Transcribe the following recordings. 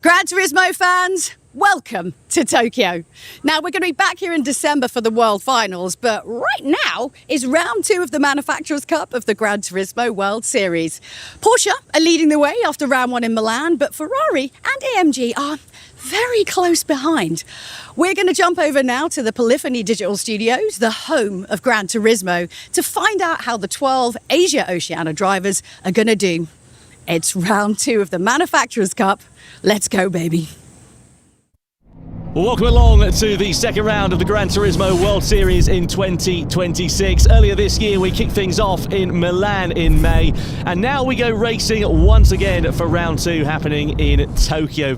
Gran Turismo fans, welcome to Tokyo. Now, we're going to be back here in December for the World Finals, but right now is round 2 of the Manufacturers' Cup of the Gran Turismo World Series. Porsche are leading the way after round 1 in Milan, but Ferrari and AMG are very close behind. We're going to jump over now to the Polyphony Digital Studios, the home of Gran Turismo, to find out how the 12 Asia Oceania drivers are going to do. It's round 2 of the Manufacturers' Cup. Let's go, baby. Well, welcome along to the second round of the Gran Turismo World Series in 2026. Earlier this year, we kicked things off in Milan in May, and now we go racing once again for round 2 happening in Tokyo.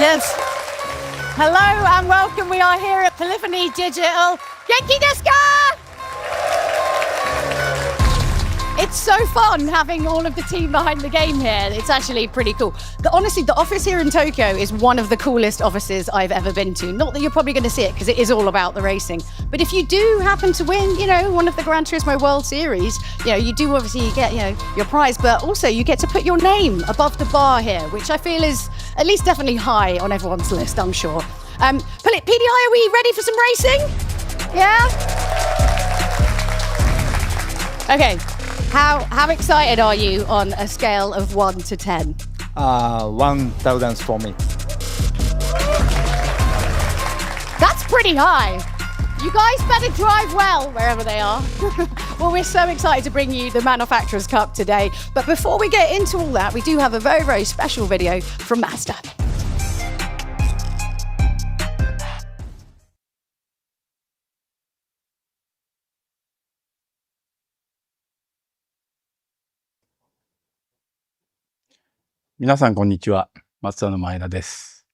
Yes. Hello and welcome. We are here at Polyphony Digital. Genki desu ka? It's so fun having all of the team behind the game here. It's actually pretty cool. Honestly, the office here in Tokyo is one of the coolest offices I've ever been to. Not that you're probably going to see it because it is all about the racing. But if you do happen to win, one of the Gran Turismo World Series, you do obviously get, your prize, but also you get to put your name above the bar here, which I feel is at least definitely high on everyone's list, I'm sure. PDI, are we ready for some racing? Yeah? Okay. How excited are you on a scale of 1 to 10? 1,000 for me. That's pretty high. You guys better drive well wherever they are. Well, we're so excited to bring you the Manufacturers' Cup today. But before we get into all that, we do have a very, very special video from MAZDA.皆さんこんにちは。松田の前田です。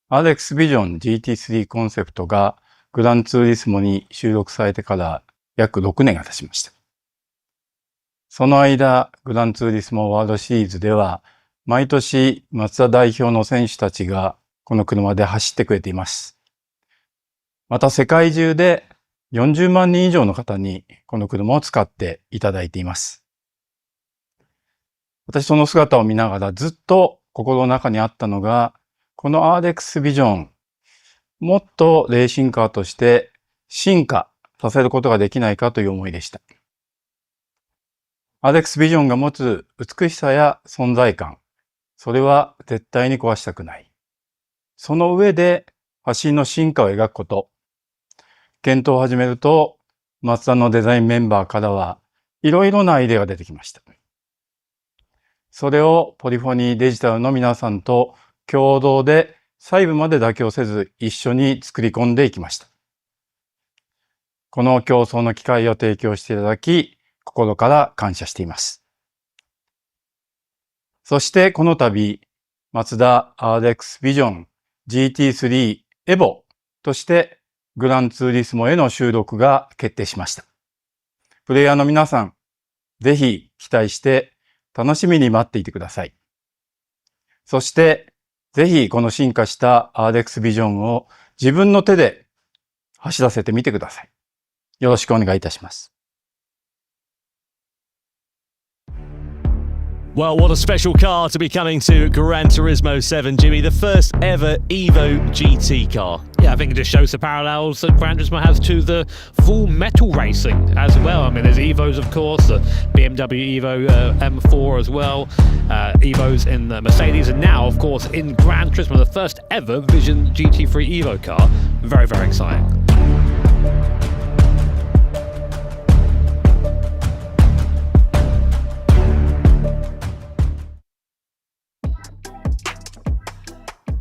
RX Vision GT3 コンセプトがグランツーリスモに収録されてから約6年が経ちました。その間、グランツーリスモワールドシリーズでは毎年松田代表の選手たちがこの車で走ってくれています。また世界中で40万人以上の方にこの車を使っていただいています。私その姿を見ながらずっと心の中にあったのが、この RX Vision、もっとレーシングカーとして進化させることができないかという思いでした。RX Vision が持つ美しさや存在感、それは絶対に壊したくない。その上で走りの進化を描くこと。検討を始めると、松田のデザインメンバーからはいろいろなアイデアが出てきました。それをポリフォニーデジタルの皆さんと共同で細部まで妥協せず一緒に作り込んでいきました。この競争の機会を提供していただき、心から感謝しています。そしてこの度、マツダ RX Vision GT3 EVO としてグランツーリスモへの収録が決定しました。プレイヤーの皆さん、ぜひ期待して楽しみに待っていてください。そして、ぜひこの進化した RX Vision を自分の手で走らせてみてください。よろしくお願いいたします。Well, what a special car to be coming to Gran Turismo 7, Jimmy, the first ever Evo GT car. Yeah, I think it just shows the parallels that Gran Turismo has to the full metal racing as well. I mean, there's Evos, of course, the BMW Evo M4 as well, Evos in the Mercedes, and now, of course, in Gran Turismo, the first ever Vision GT3 Evo car. Very, very exciting.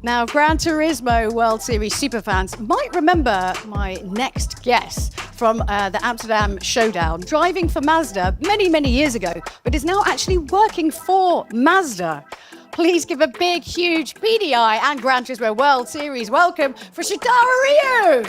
Now, Gran Turismo World Series superfans might remember my next guest from the Amsterdam Showdown, driving for Mazda many, many years ago, but is now actually working for Mazda. Please give a big, huge PDI and Gran Turismo World Series welcome for Shitara Ryu.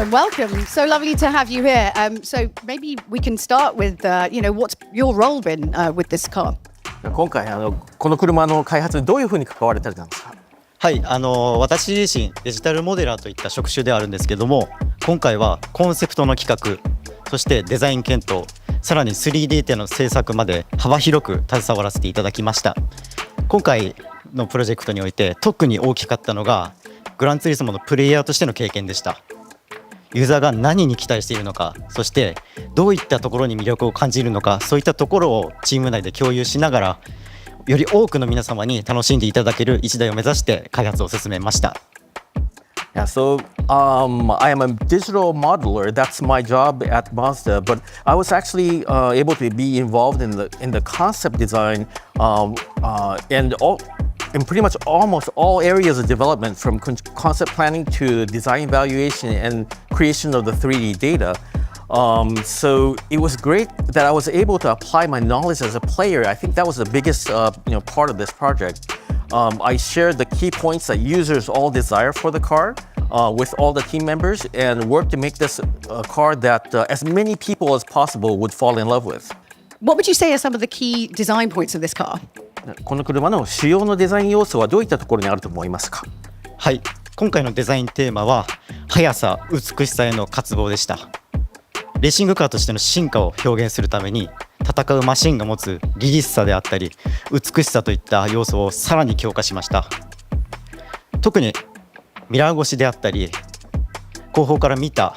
Welcome. So lovely to have you here. So maybe we can start with, what's your role been with this car? 今回この車の開発にどういうふうに関われてたんですか？はい、私自身デジタルモデラーといった職種であるんですけども、今回はコンセプトの企画、そしてデザイン検討、さらに 3D での制作まで幅広く携わらせていただきました。今回のプロジェクトにおいて特に大きかったのがグランツーリスモのプレイヤーとしての経験でした。ユーザーが何に期待しているのか、そしてどういったところに魅力を感じるのか、そういったところをチーム内で共有しながら、より多くの皆様に楽しんでいただける一台を目指して開発を進めました。Yeah, so I am a digital modeler. That's my job at Mazda. But I was actually able to be involved in the concept design in pretty much almost all areas of development, from concept planning to design evaluation and creation of the 3D data. So it was great that I was able to apply my knowledge as a player. I think that was the biggest part of this project. I shared the key points that users all desire for the car with all the team members and worked to make this a car that as many people as possible would fall in love with. What would you say are some of the key design points of this car? この車の主要のデザイン要素はどういったところにあると思いますか？はい、今回のデザインテーマは速さ、美しさへの渇望でした。レーシングカーとしての進化を表現するために、戦うマシンが持つリリースさであったり美しさといった要素をさらに強化しました。特にミラー越しであったり後方から見た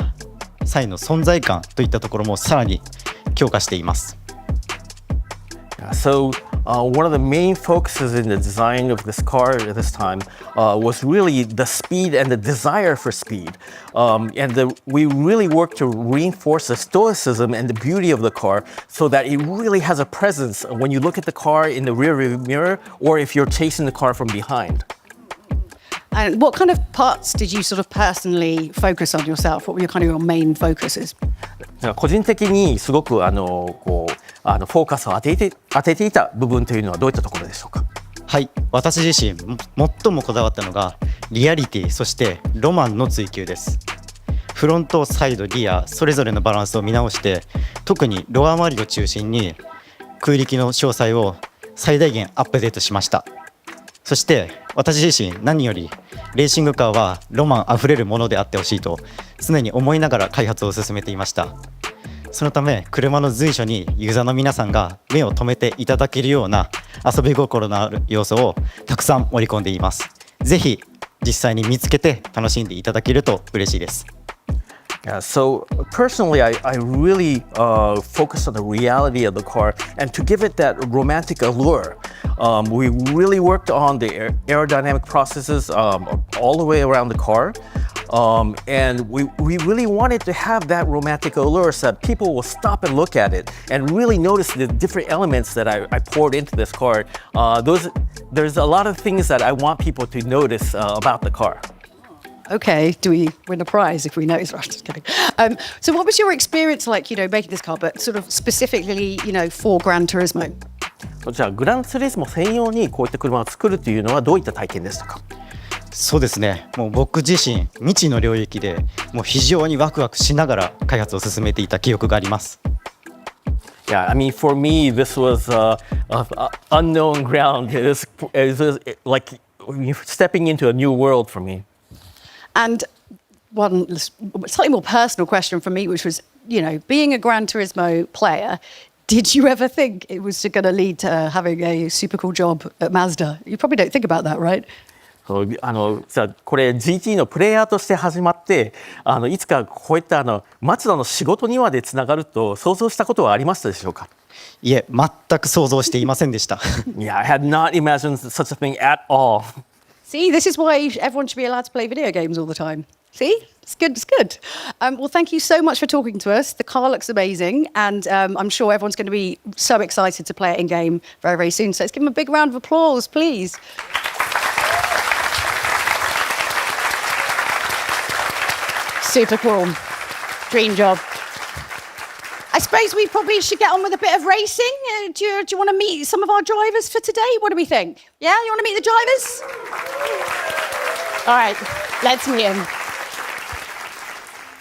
際の存在感といったところもさらに強化しています。So one of the main focuses in the design of this car at this time was really the speed and the desire for speed. We really worked to reinforce the stoicism and the beauty of the car so that it really has a presence when you look at the car in the rear view mirror or if you're chasing the car from behind. And what kind of parts did you sort of personally focus on yourself? What were your main focuses? 個人的にすごくフォーカスを当てていた部分というのはどういったところでしょうか？はい、私自身最もこだわったのがリアリティ、そしてロマンの追求です。フロント、サイド、リアそれぞれのバランスを見直して、特にロア周りを中心に空力の詳細を最大限アップデートしました。そして私自身何よりレーシングカーはロマンあふれるものであってほしいと常に思いながら開発を進めていました。そのため車の随所にユーザーの皆さんが目を留めていただけるような遊び心のある要素をたくさん盛り込んでいます。ぜひ実際に見つけて楽しんでいただけると嬉しいです。Yeah, so personally, I really focused on the reality of the car and to give it that romantic allure. We really worked on the aerodynamic processes all the way around the car. And we really wanted to have that romantic allure so that people will stop and look at it and really notice the different elements that I poured into this car. There's a lot of things that I want people to notice about the car. Okay, do we win a prize if we notice? Right, just kidding. So what was your experience like, making this car, but sort of specifically, for Gran Turismo? じゃあグランツーリスモ専用にこういった車を作るというのはどういった体験でしたか？そうですね、もう僕自身未知の領域でもう非常にワクワクしながら開発を進めていた記憶があります。Yeah, I mean, for me, this was unknown ground. It was like stepping into a new world for me. And one slightly more personal question from me, which was, being a Gran Turismo player, did you ever think it was going to lead to having a super cool job at Mazda? You probably don't think about that, right? これ GT のプレイヤーとして始まっていつかこういったマツダの仕事にまでつながると想像したことはありましたでしょうか？いえ、全く想像していませんでした。Yeah, I had not imagined such a thing at all. See, this is why everyone should be allowed to play video games all the time. See? It's good, it's good. Well, thank you so much for talking to us. The car looks amazing, and I'm sure everyone's going to be so excited to play it in-game very, very soon. So let's give them a big round of applause, please. Super cool. Dream job. I suppose we probably should get on with a bit of racing. Do you want to meet some of our drivers for today? What do we think? Yeah, you want to meet the drivers? All right, let's meet them.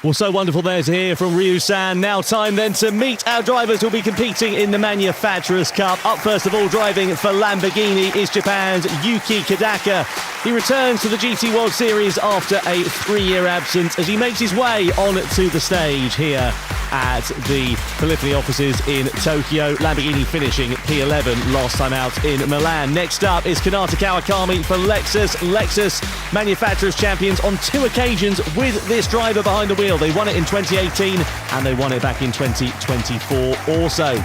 Well, so wonderful there to hear from Ryu-san. Now time then to meet our drivers who will be competing in the Manufacturers' Cup. Up first of all, driving for Lamborghini is Japan's Yuki Kodaka. He returns to the GT World Series after a 3-year absence as he makes his way onto the stage here at the Polyphony offices in Tokyo. Lamborghini finishing P11 last time out in Milan. Next up is Kanata Kawakami for Lexus. Lexus manufacturers champions on 2 occasions with this driver behind the wheel. They won it in 2018 and they won it back in 2024 also.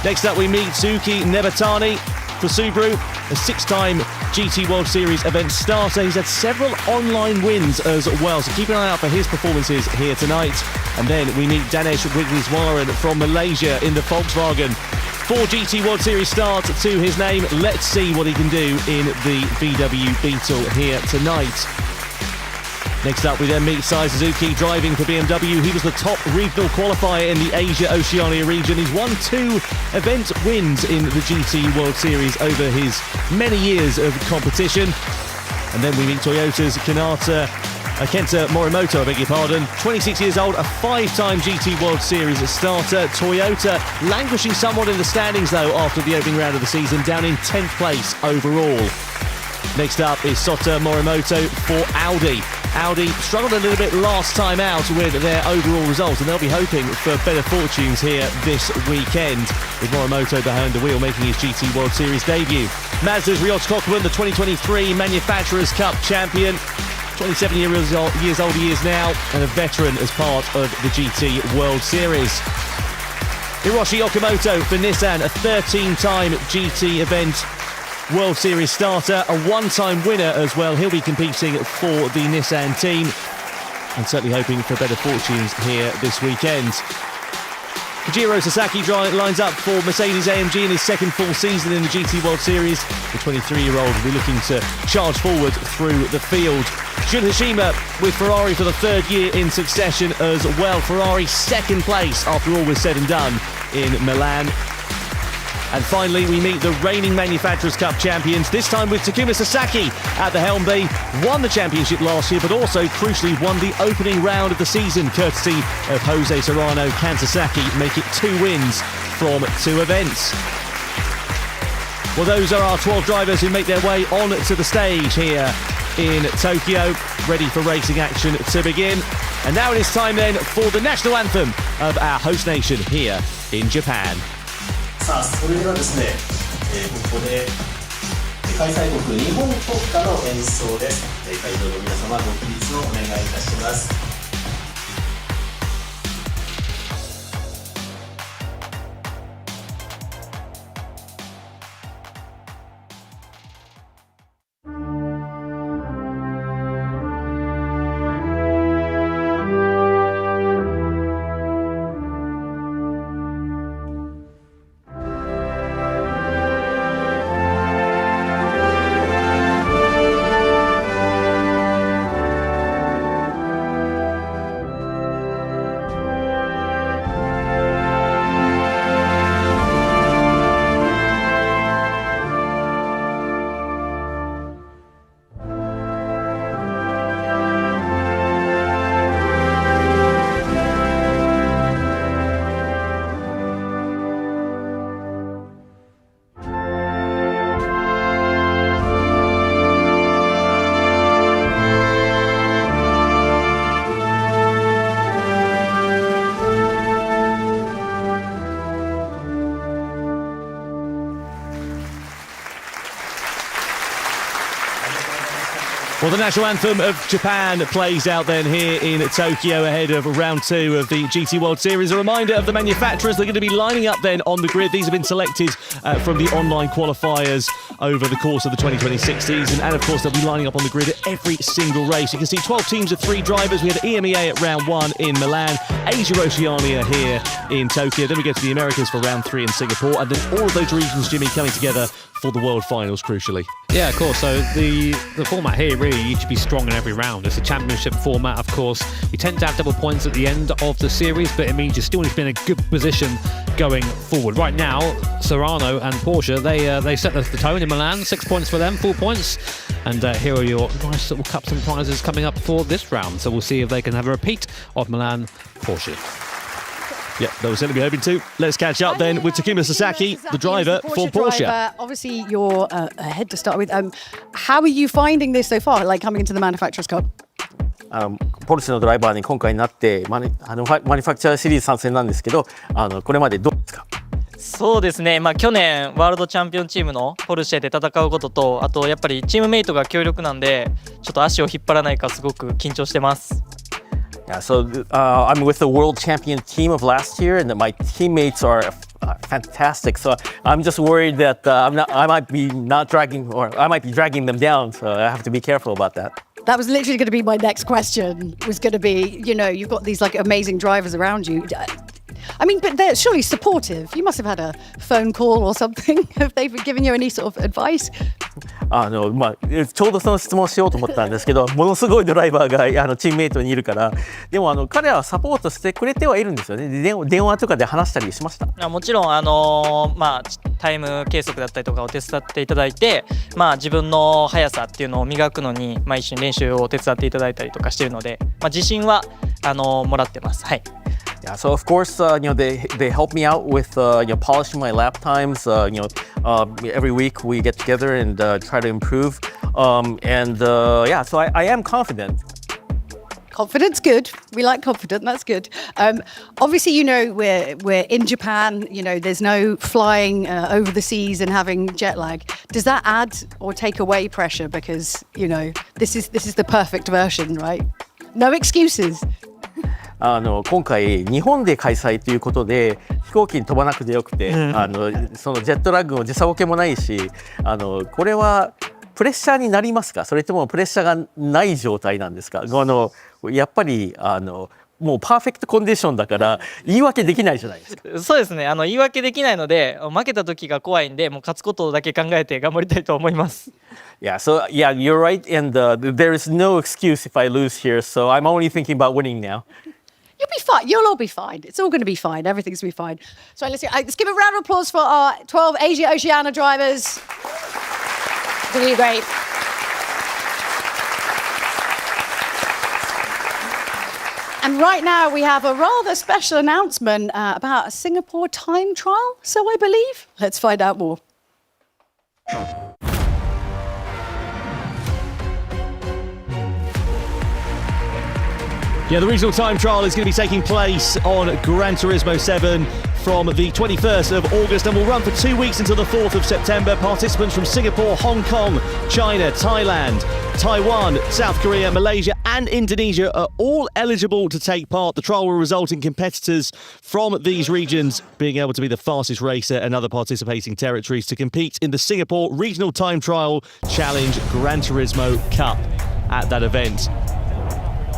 Next up we meet Tsuki Nebatani for Subaru, a 6-time GT World Series event starter. He's had several online wins as well, so keep an eye out for his performances here tonight. And then we meet Danesh Wigniswaran from Malaysia in the Volkswagen. 4 GT World Series start to his name. Let's see what he can do in the VW Beetle here tonight. Next up, we then meet Sai Suzuki driving for BMW. He was the top regional qualifier in the Asia-Oceania region. He's won 2 event wins in the GT World Series over his many years of competition. And then we meet Toyota's Kenta Morimoto, I beg your pardon. 26 years old, a 5-time GT World Series starter. Toyota languishing somewhat in the standings, though, after the opening round of the season, down in 10th place overall. Next up is Sota Morimoto for Audi. Audi struggled a little bit last time out with their overall result, and they'll be hoping for better fortunes here this weekend, with Morimoto behind the wheel making his GT World Series debut. Mazda's Ryota Kokuma, the 2023 Manufacturers' Cup champion. 27 years old he is now, and a veteran as part of the GT World Series. Hiroshi Okamoto for Nissan, a 13-time GT event World Series starter, a 1-time winner as well. He'll be competing for the Nissan team and certainly hoping for better fortunes here this weekend. Kojiro Sasaki lines up for Mercedes-AMG in his second full season in the GT World Series. The 23-year-old will be looking to charge forward through the field. Jun Hashima with Ferrari for the 3rd year in succession as well. Ferrari 2nd place after all was said and done in Milan. And finally, we meet the reigning Manufacturers' Cup champions, this time with Takuma Sasaki at the helm. They won the championship last year, but also, crucially, won the opening round of the season, courtesy of Jose Serrano. Can Sasaki make it 2 wins from 2 events? Well, those are our 12 drivers who make their way on to the stage here in Tokyo, ready for racing action to begin. And now it is time then for the national anthem of our host nation here in Japan. さあそれではですね、ここで開催国日本国歌の演奏です。会場の皆様ご起立をお願いいたします。the national anthem of Japan plays out then here in Tokyo ahead of round 2 of the GT World Series. A reminder of the manufacturers, they're going to be lining up then on the grid. These have been selected from the online qualifiers over the course of the 2026 season, and of course they'll be lining up on the grid at every single race. You can see 12 teams of 3 drivers. We had EMEA at round 1 in Milan, Asia Oceania here in Tokyo, then we go to the Americas for round 3 in Singapore, and then all of those regions, Jimmy, coming together for the World Finals, crucially. Yeah, of course. So the format here, really, you need to be strong in every round. It's a championship format, of course. You tend to have double points at the end of the series, but it means you still need to be in a good position going forward. Right now, Serrano and Porsche, they set the tone in Milan. 6 points for them, 4 points. And here are your nice little cups and prizes coming up for this round. So we'll see if they can have a repeat of Milan Porsche. Yeah, that was certainly be hoping to. Let's catch up then with Takuma Sasaki, the driver for Porsche. Obviously, you're ahead to start with. How are you finding this so far, like coming into the Manufacturers Cup? ポルシェのドライバーに今回なってマニファクチャーシリーズ参戦なんですけど、これまでどうですか？そうですね、去年ワールドチャンピオンチームのポルシェで戦うことと、あとやっぱりチームメイトが強力なんで、ちょっと足を引っ張らないかすごく緊張してます。Yeah, so I'm with the world champion team of last year, and my teammates are fantastic. So I'm just worried that I might be dragging them down. So I have to be careful about that. That was literally going to be my next question. Was going to be, you've got these like amazing drivers around you. I mean, but they're surely supportive. You must have had a phone call or something. Have they given you any sort of advice? ちょうどその質問しようと思ったんですけど、ものすごいドライバーがチームメイトにいるから、でも彼らはサポートしてくれてはいるんですよね。電話とかで話したりしました。もちろんタイム計測だったりとかを手伝っていただいて、自分の速さっていうのを磨くのに、一緒に練習を手伝っていただいたりとかしているので、自信はもらってます。はい。Yeah, so of course, they help me out with polishing my lap times. Every week we get together and try to improve. So I am confident. Confidence, good. We like confident. That's good. Obviously, we're in Japan. There's no flying over the seas and having jet lag. Does that add or take away pressure? Because this is the perfect version, right? No excuses. 今回日本で開催ということで飛行機に飛ばなくてよくて、そのジェットラッグも時差ボケもないし、これはプレッシャーになりますか？それともプレッシャーがない状態なんですか？やっぱりもうパーフェクトコンディションだから言い訳できないじゃないですか。そうですね。言い訳できないので、負けた時が怖いんで、もう勝つことだけ考えて頑張りたいと思います。Yeah, you're right, and there is no excuse if I lose here, so I'm only thinking about winning now. You'll be fine. You'll all be fine. It's all going to be fine. Everything's going to be fine. So let's give a round of applause for our 12 Asia Oceania drivers. Really great. And right now we have a rather special announcement about a Singapore time trial, so I believe. Let's find out more. Yeah, the regional time trial is going to be taking place on Gran Turismo 7 from the 21st of August and will run for 2 weeks until the 4th of September. Participants from Singapore, Hong Kong, China, Thailand, Taiwan, South Korea, Malaysia and Indonesia are all eligible to take part. The trial will result in competitors from these regions being able to be the fastest racer and other participating territories to compete in the Singapore Regional Time Trial Challenge Gran Turismo Cup at that event.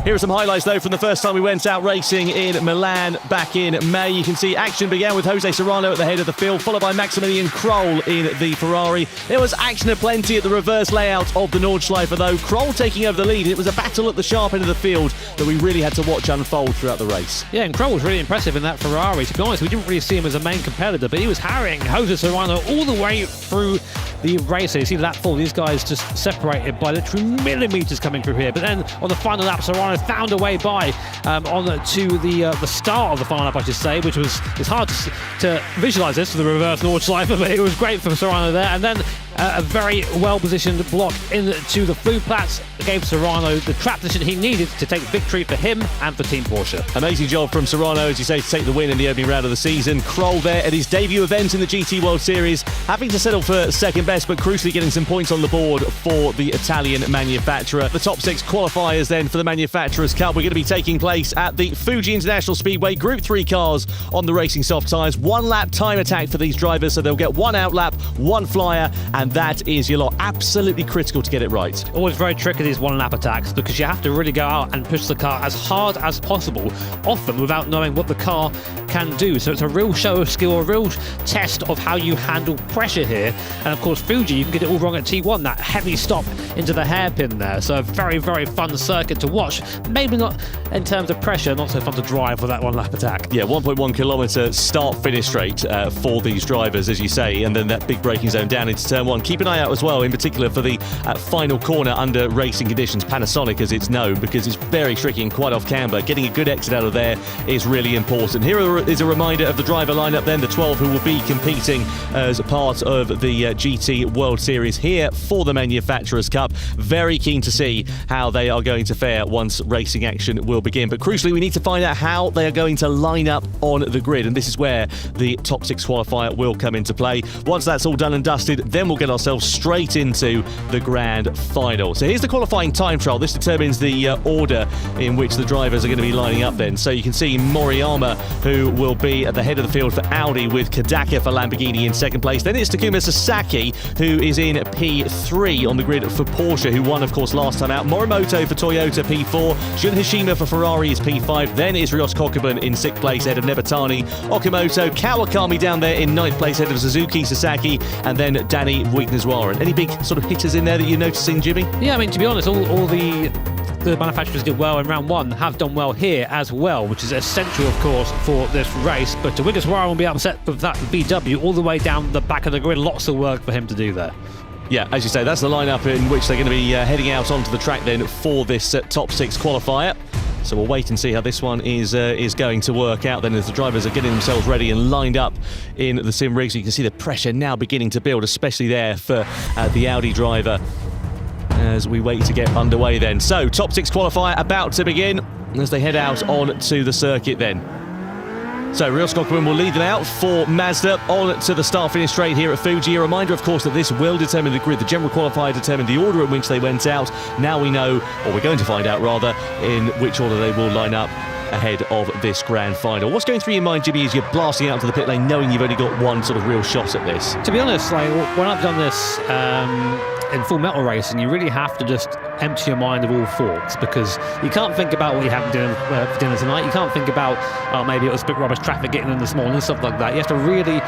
Here are some highlights, though, from the first time we went out racing in Milan back in May. You can see action began with Jose Serrano at the head of the field, followed by Maximilian Kroll in the Ferrari. There was action aplenty at the reverse layout of the Nordschleife, though. Kroll taking over the lead. It was a battle at the sharp end of the field that we really had to watch unfold throughout the race. Yeah, and Kroll was really impressive in that Ferrari. To be honest, we didn't really see him as a main competitor, but he was harrying Jose Serrano all the way through the race. So you see that fall, these guys just separated by literally millimetres coming through here. But then on the final lap, Serrano found a way by on to the start of the final lap, I should say, it's hard to visualise this for the reverse Nordschleife, but it was great from Serrano there. And then a very well-positioned block into the Flugplatz, gave Serrano the trap position he needed to take victory for him and for Team Porsche. Amazing job from Serrano, as you say, to take the win in the opening round of the season. Kroll there at his debut event in the GT World Series, having to settle for second best, but crucially getting some points on the board for the Italian manufacturer. The top 6 qualifiers then for the Manufacturers' Cup. We're going to be taking place at the Fuji International Speedway. Group 3 cars on the racing soft tyres. 1 lap time attack for these drivers, so they'll get 1 out lap, 1 flyer, and that is your lot. Absolutely critical to get it right. Always very tricky, these 1 lap attacks, because you have to really go out and push the car as hard as possible, often without knowing what the car can do. So it's a real show of skill, a real test of how you handle pressure here. And of course, Fuji, you can get it all wrong at T1, that heavy stop into the hairpin there. So a very, very fun circuit to watch. Maybe not in terms of pressure, not so fun to drive with that 1 lap attack. Yeah, 1.1 kilometre start-finish straight for these drivers, as you say, and then that big braking zone down into turn 1. Keep an eye out as well, in particular for the final corner under racing conditions, Panasonic as it's known, because it's very tricky and quite off camber. Getting a good exit out of there is really important. Here is a reminder of the driver lineup then, the 12 who will be competing as part of the GT World Series here for the Manufacturers' Cup. Very keen to see how they are going to fare once racing action will begin. But crucially, we need to find out how they are going to line up on the grid, and this is where the top 6 qualifier will come into play. Once that's all done and dusted, then we'll get ourselves straight into the grand final. So here's the qualifying time trial. This determines the order in which the drivers are going to be lining up then. So you can see Moriyama, who will be at the head of the field for Audi, with Kodaka for Lamborghini in second place. Then it's Takuma Sasaki, who is in P3 on the grid for Porsche, who won, of course, last time out. Morimoto for Toyota, P4. Jun Hashima for Ferrari is P5. Then is Ryos Kokubun in 6th place, ahead of Nebatani. Okamoto, Kawakami down there in 9th place, ahead of Suzuki, Sasaki, and then Danny Wigneswaran. Any big sort of hitters in there that you're noticing, Jimmy? Yeah, I mean, to be honest, all the manufacturers did well in round 1, have done well here as well, which is essential, of course, for this race. But Wigneswaran will be upset with that VW all the way down the back of the grid. Lots of work for him to do there. Yeah, as you say, that's the lineup in which they're going to be heading out onto the track then for this top 6 qualifier. So we'll wait and see how this one is going to work out then, as the drivers are getting themselves ready and lined up in the sim rig. So you can see the pressure now beginning to build, especially there for the Audi driver, as we wait to get underway then. So top 6 qualifier about to begin as they head out on to the circuit then. So Ryos Kokubun will lead them out for Mazda on to the start-finish straight here at Fuji. A reminder, of course, that this will determine the grid. The general qualifier determined the order in which they went out. Now we know, or we're going to find out rather, in which order they will line up ahead of this grand final. What's going through your mind, Jimmy, as you're blasting out to the pit lane, knowing you've only got one sort of real shot at this? To be honest, like, when I've done this in full metal racing, you really have to just empty your mind of all thoughts, because you can't think about what you have for dinner tonight. You can't think about, oh, maybe it was a bit rubbish traffic getting in this morning, stuff like that. You have to really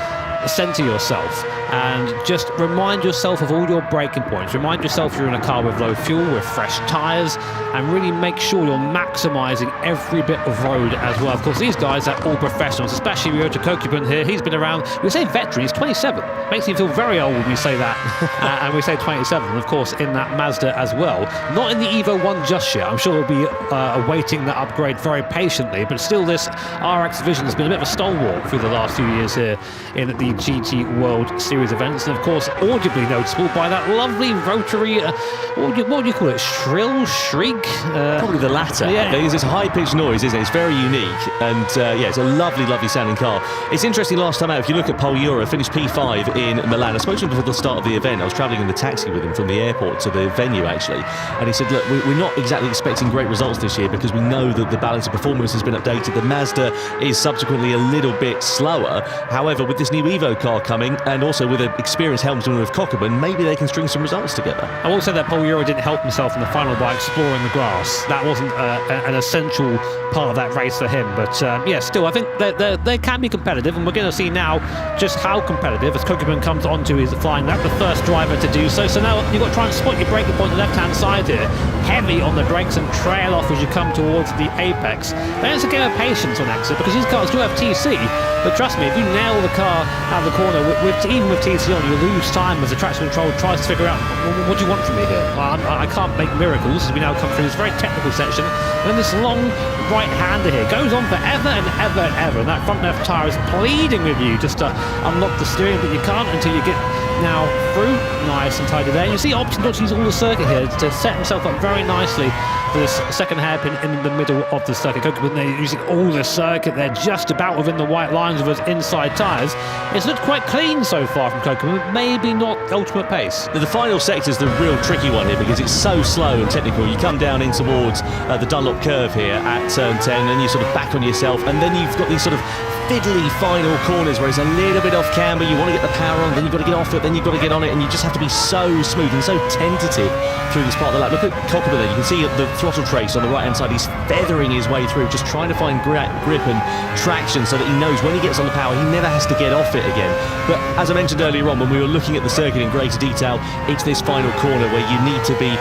center yourself and just remind yourself of all your braking points. Remind yourself you're in a car with low fuel, with fresh tyres, and really make sure you're maximising every bit of road as well. Of course, these guys are all professionals, especially Ryota Kokubun here. He's been around, we say veteran, he's 27. Makes me feel very old when we say that. And we say 27, of course, in that Mazda as well. Not in the Evo 1 just yet. I'm sure we'll be awaiting that upgrade very patiently, but still this RX Vision has been a bit of a stalwart through the last few years here in the GT World Series events, and of course audibly noticeable by that lovely rotary, what do you call it, shriek? Probably the latter. Yeah. There's this high-pitched noise, isn't it? It's very unique, and yeah, it's a lovely, lovely sounding car. It's interesting, last time out, if you look at Pol Euro, finished P5 in Milan. I spoke to him before the start of the event. I was travelling in the taxi with him from the airport to the venue, actually, and he said, look, we're not exactly expecting great results this year because we know that the balance of performance has been updated. The Mazda is subsequently a little bit slower. However, with this new Evo car coming, and also with an experienced helmsman with Kokubun, maybe they can string some results together. I will say that Pol Euro didn't help himself in the final by exploring the grass. That wasn't an essential part of that race for him. But yeah, still, I think they can be competitive, and we're going to see now just how competitive as Kokubun comes onto his flying lap, the first driver to do so. So now you've got to try and spot your braking point on the left-hand side here. Heavy on the brakes and trail off as you come towards the apex. Then it's a game of patience on exit, because these cars do have TC, but trust me, if you nail the car out of the corner, even with TC on, you lose time as the traction control tries to figure out, what do you want from me here? Well, I can't make miracles, as we now come through this very technical section. And then this long right-hander here goes on forever and ever and ever, and that front left tyre is pleading with you just to unlock the steering, but you can't until you get now through nice and tidy there. You see Option got to use all the circuit here to set himself up very nicely for this second hairpin in the middle of the circuit. Kokubun there using all the circuit there, just about within the white lines of his inside tyres. It's looked quite clean so far from Kokubun, maybe not ultimate pace. The final sector is the real tricky one here because it's so slow and technical. You come down in towards the Dunlop curve here at turn 10 and you sort of back on yourself, and then you've got these sort of fiddly final corners where it's a little bit off camber, you want to get the power on, then you've got to get off it, then you've got to get on it, and you just have to be so smooth and so tentative through this part of the lap. Look at Kokubun there, you can see the throttle trace on the right hand side, he's feathering his way through, just trying to find grip and traction so that he knows when he gets on the power, he never has to get off it again. But as I mentioned earlier on, when we were looking at the circuit in greater detail, it's this final corner where you need to be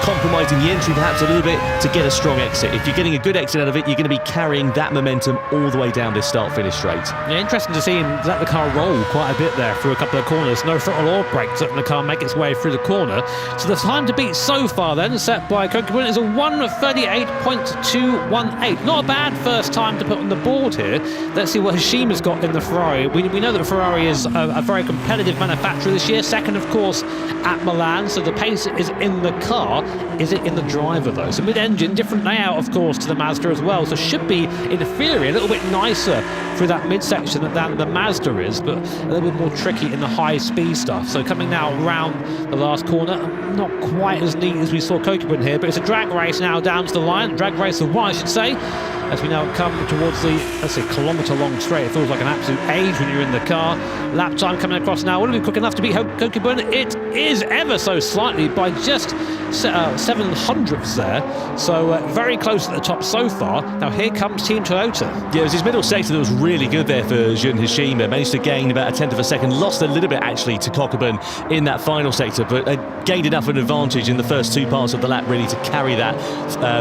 compromising the entry perhaps a little bit to get a strong exit. If you're getting a good exit out of it, you're going to be carrying that momentum all the way down this start-finish straight. Yeah, interesting to see him let the car roll quite a bit there through a couple of corners. No throttle or brakes, letting the car make its way through the corner. So the time to beat so far then, set by Kokubun, is a 1:38.218. Not a bad first time to put on the board here. Let's see what Hashima's got in the Ferrari. We know that Ferrari is a very competitive manufacturer this year. Second, of course, at Milan, so the pace is in the car. Is it in the driver though? So mid-engine, different layout of course to the Mazda as well, so should be in theory a little bit nicer through that midsection than the Mazda is, but a little bit more tricky in the high speed stuff. So coming now around the last corner, not quite as neat as we saw Kokubun here, but it's a drag race now down to the line, drag race of one I should say, as we now come towards the, let's say, kilometre long straight. It feels like an absolute age when you're in the car. Lap time coming across now. Will it be quick enough to beat Kokubun? It is ever so slightly by just 700ths there. So very close at the top so far. Now here comes Team Toyota. Yeah, it was his middle sector that was really good there for Jun Hashima. Managed to gain about a tenth of a second. Lost a little bit actually to Kokubun in that final sector, but gained enough of an advantage in the first two parts of the lap really to carry that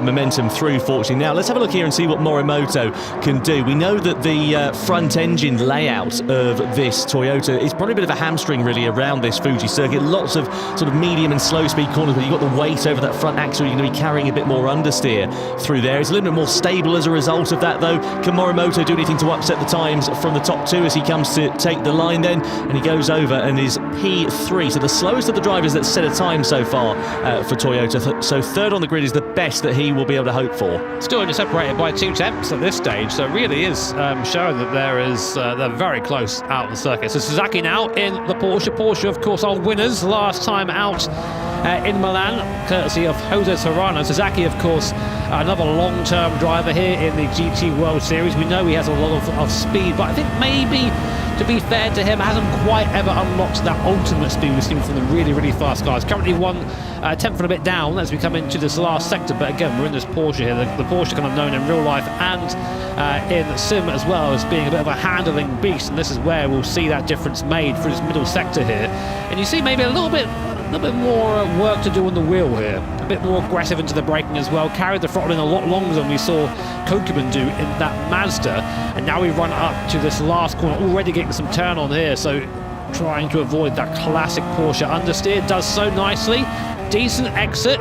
momentum through, fortunately. Now let's have a look here and see what Morimoto can do. We know that the front engine layout of this Toyota is probably a bit of a hamstring really around this Fuji circuit. Lots of sort of medium and slow speed corners, but you've got the weight over that front axle, you're going to be carrying a bit more understeer through there. It's a little bit more stable as a result of that though. Can Morimoto do anything to upset the times from the top two as he comes to take the line then? And he goes over and is P3, so the slowest of the drivers that set a time so far for Toyota. So third on the grid is the best that he will be able to hope for. Still only separated by 2 tenths at this stage, so it really is showing that they're very close out of the circuit. So Suzuki now in the Porsche. Porsche, of course, are winners last time out in Milan, courtesy of Jose Serrano. Suzuki, of course, another long-term driver here in the GT World Series. We know he has a lot of speed, but I think maybe, to be fair to him, hasn't quite ever unlocked that ultimate speed we've seen from the really, really fast cars. Currently 1/10 and a bit down as we come into this last sector, but again, we're in this Porsche here. The Porsche kind of known in real life and in sim as well as being a bit of a handling beast, and this is where we'll see that difference made through this middle sector here. And you see maybe a little bit more work to do on the wheel here, a bit more aggressive into the braking as well, carried the throttle in a lot longer than we saw Kokubun do in that Mazda, and now we run up to this last corner, already getting some turn on here, so trying to avoid that classic Porsche understeer, does so nicely, decent exit.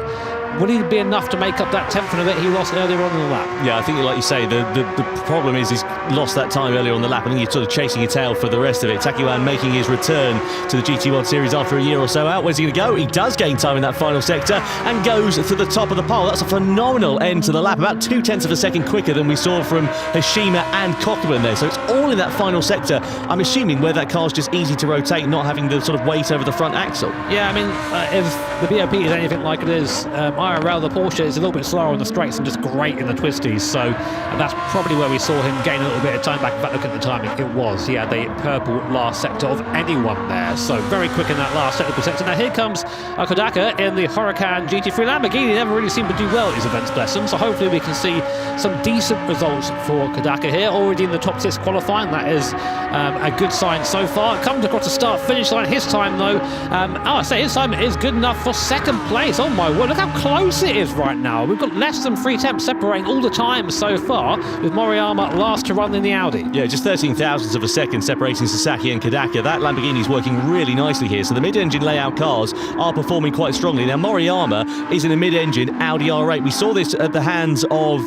Will he be enough to make up that 10th and a bit he lost earlier on in the lap? Yeah, I think like you say, the problem is he's lost that time earlier on the lap. I think he's sort of chasing your tail for the rest of it. Takiwan making his return to the GT World Series after a year or so out. Where's he going to go? He does gain time in that final sector and goes to the top of the pole. That's a phenomenal end to the lap, about 2 tenths of a second quicker than we saw from Hashima and Kokubun there. So it's all in that final sector. I'm assuming where that car's just easy to rotate, not having the sort of weight over the front axle. Yeah, I mean, if the BOP is anything like it is, IRL, the Porsche is a little bit slower on the straights and just great in the twisties, so that's probably where we saw him gain a little bit of time back. In fact, look at the timing, it was, he had the purple last sector of anyone there, so very quick in that last technical sector. Now here comes Kodaka in the Huracan GT3. Lamborghini never really seemed to do well at his events, bless them, so hopefully we can see some decent results for Kodaka here, already in the top 6 qualifying. That is a good sign so far. Comes across the start-finish line. His time though, I say his time is good enough for 2nd place. Oh my word, look how close it is right now. We've got less than 3 tenths separating all the time so far, with Moriyama last to run in the Audi. Yeah, just 13 thousandths of a second separating Sasaki and Kodaka. That Lamborghini is working really nicely here, so the mid-engine layout cars are performing quite strongly. Now Moriyama is in a mid-engine Audi R8. We saw this at the hands of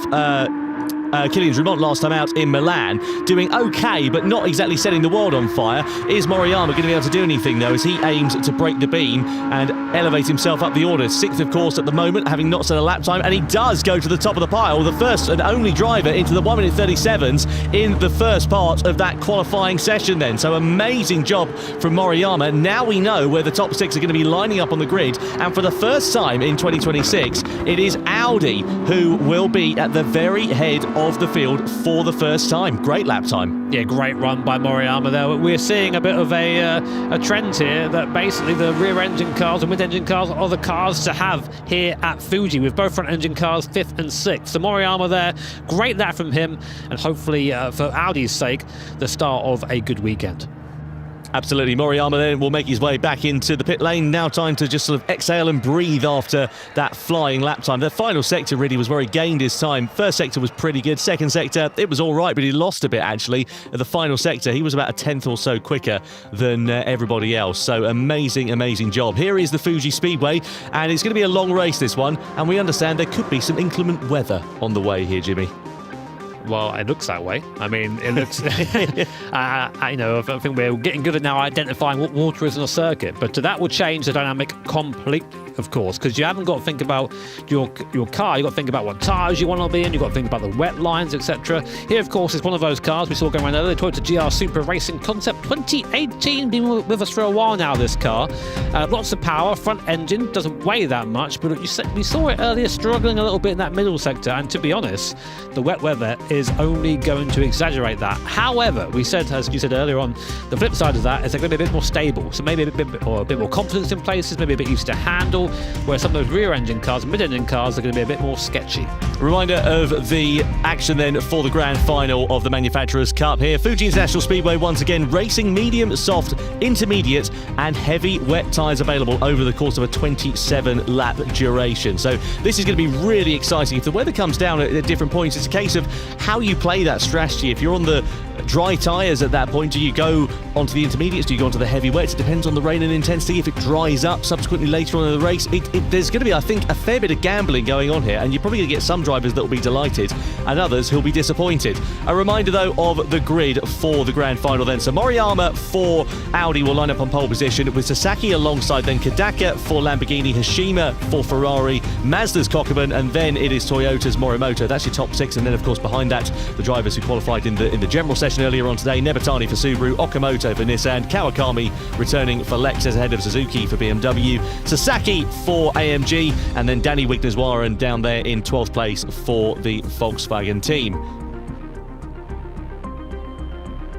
Kylian's Remont last time out in Milan, doing okay, but not exactly setting the world on fire. Is Moriyama going to be able to do anything, though, as he aims to break the beam and elevate himself up the order? 6th, of course, at the moment, having not set a lap time, and he does go to the top of the pile, the first and only driver into the 1 minute 37s in the first part of that qualifying session then. So amazing job from Moriyama. Now we know where the top 6 are going to be lining up on the grid, and for the first time in 2026, it is Audi who will be at the very head of the field for the first time. Great lap time. Yeah, great run by Moriyama there. We're seeing a bit of a trend here that basically the rear engine cars and mid-engine cars are the cars to have here at Fuji, with both front engine cars 5th and 6th. So Moriyama there, great lap from him, and hopefully for Audi's sake, the start of a good weekend. Absolutely. Moriyama then will make his way back into the pit lane. Now time to just sort of exhale and breathe after that flying lap time. The final sector really was where he gained his time. First sector was pretty good. Second sector, it was all right, but he lost a bit actually. At the final sector, he was about a 10th or so quicker than everybody else. So amazing, amazing job. Here is the Fuji Speedway, and it's going to be a long race, this one. And we understand there could be some inclement weather on the way here, Jimmy. Well, it looks that way. I mean, it looks. I think we're getting good at now identifying what water is on a circuit, but that will change the dynamic completely, of course, because you haven't got to think about your car. You've got to think about what tyres you want to be in. You've got to think about the wet lines, etc. Here, of course, is one of those cars we saw going around earlier, the Toyota GR Super Racing Concept 2018. Been with us for a while now, this car. Lots of power, front engine, doesn't weigh that much, but we saw it earlier struggling a little bit in that middle sector, and to be honest, the wet weather is only going to exaggerate that. However, we said, as you said earlier on, the flip side of that is they're going to be a bit more stable, so maybe a bit more confidence in places, maybe a bit easier to handle, where some of those rear-engine cars and mid-engine cars are going to be a bit more sketchy. Reminder of the action then for the grand final of the Manufacturers' Cup here. Fuji International Speedway once again racing medium, soft, intermediate and heavy wet tyres available over the course of a 27-lap duration. So this is going to be really exciting. If the weather comes down at different points, it's a case of how you play that strategy. If you're on the dry tyres at that point, do you go onto the intermediates? Do you go onto the heavy wets? It depends on the rain and intensity. If it dries up subsequently later on in the race, there's going to be, I think, a fair bit of gambling going on here, and you're probably going to get some drivers that will be delighted and others who'll be disappointed. A reminder, though, of the grid for the grand final then. So Moriyama for Audi will line up on pole position, with Sasaki alongside then Kodaka for Lamborghini, Hashima for Ferrari, Mazda's Cockburn, and then it is Toyota's Morimoto. That's your top 6, and then, of course, behind that, the drivers who qualified in the general session earlier on today: Nebatani for Subaru, Okamoto for Nissan, Kawakami returning for Lexus ahead of Suzuki for BMW, Sasaki for AMG, and then Danny Wignerswaran down there in 12th place for the Volkswagen team.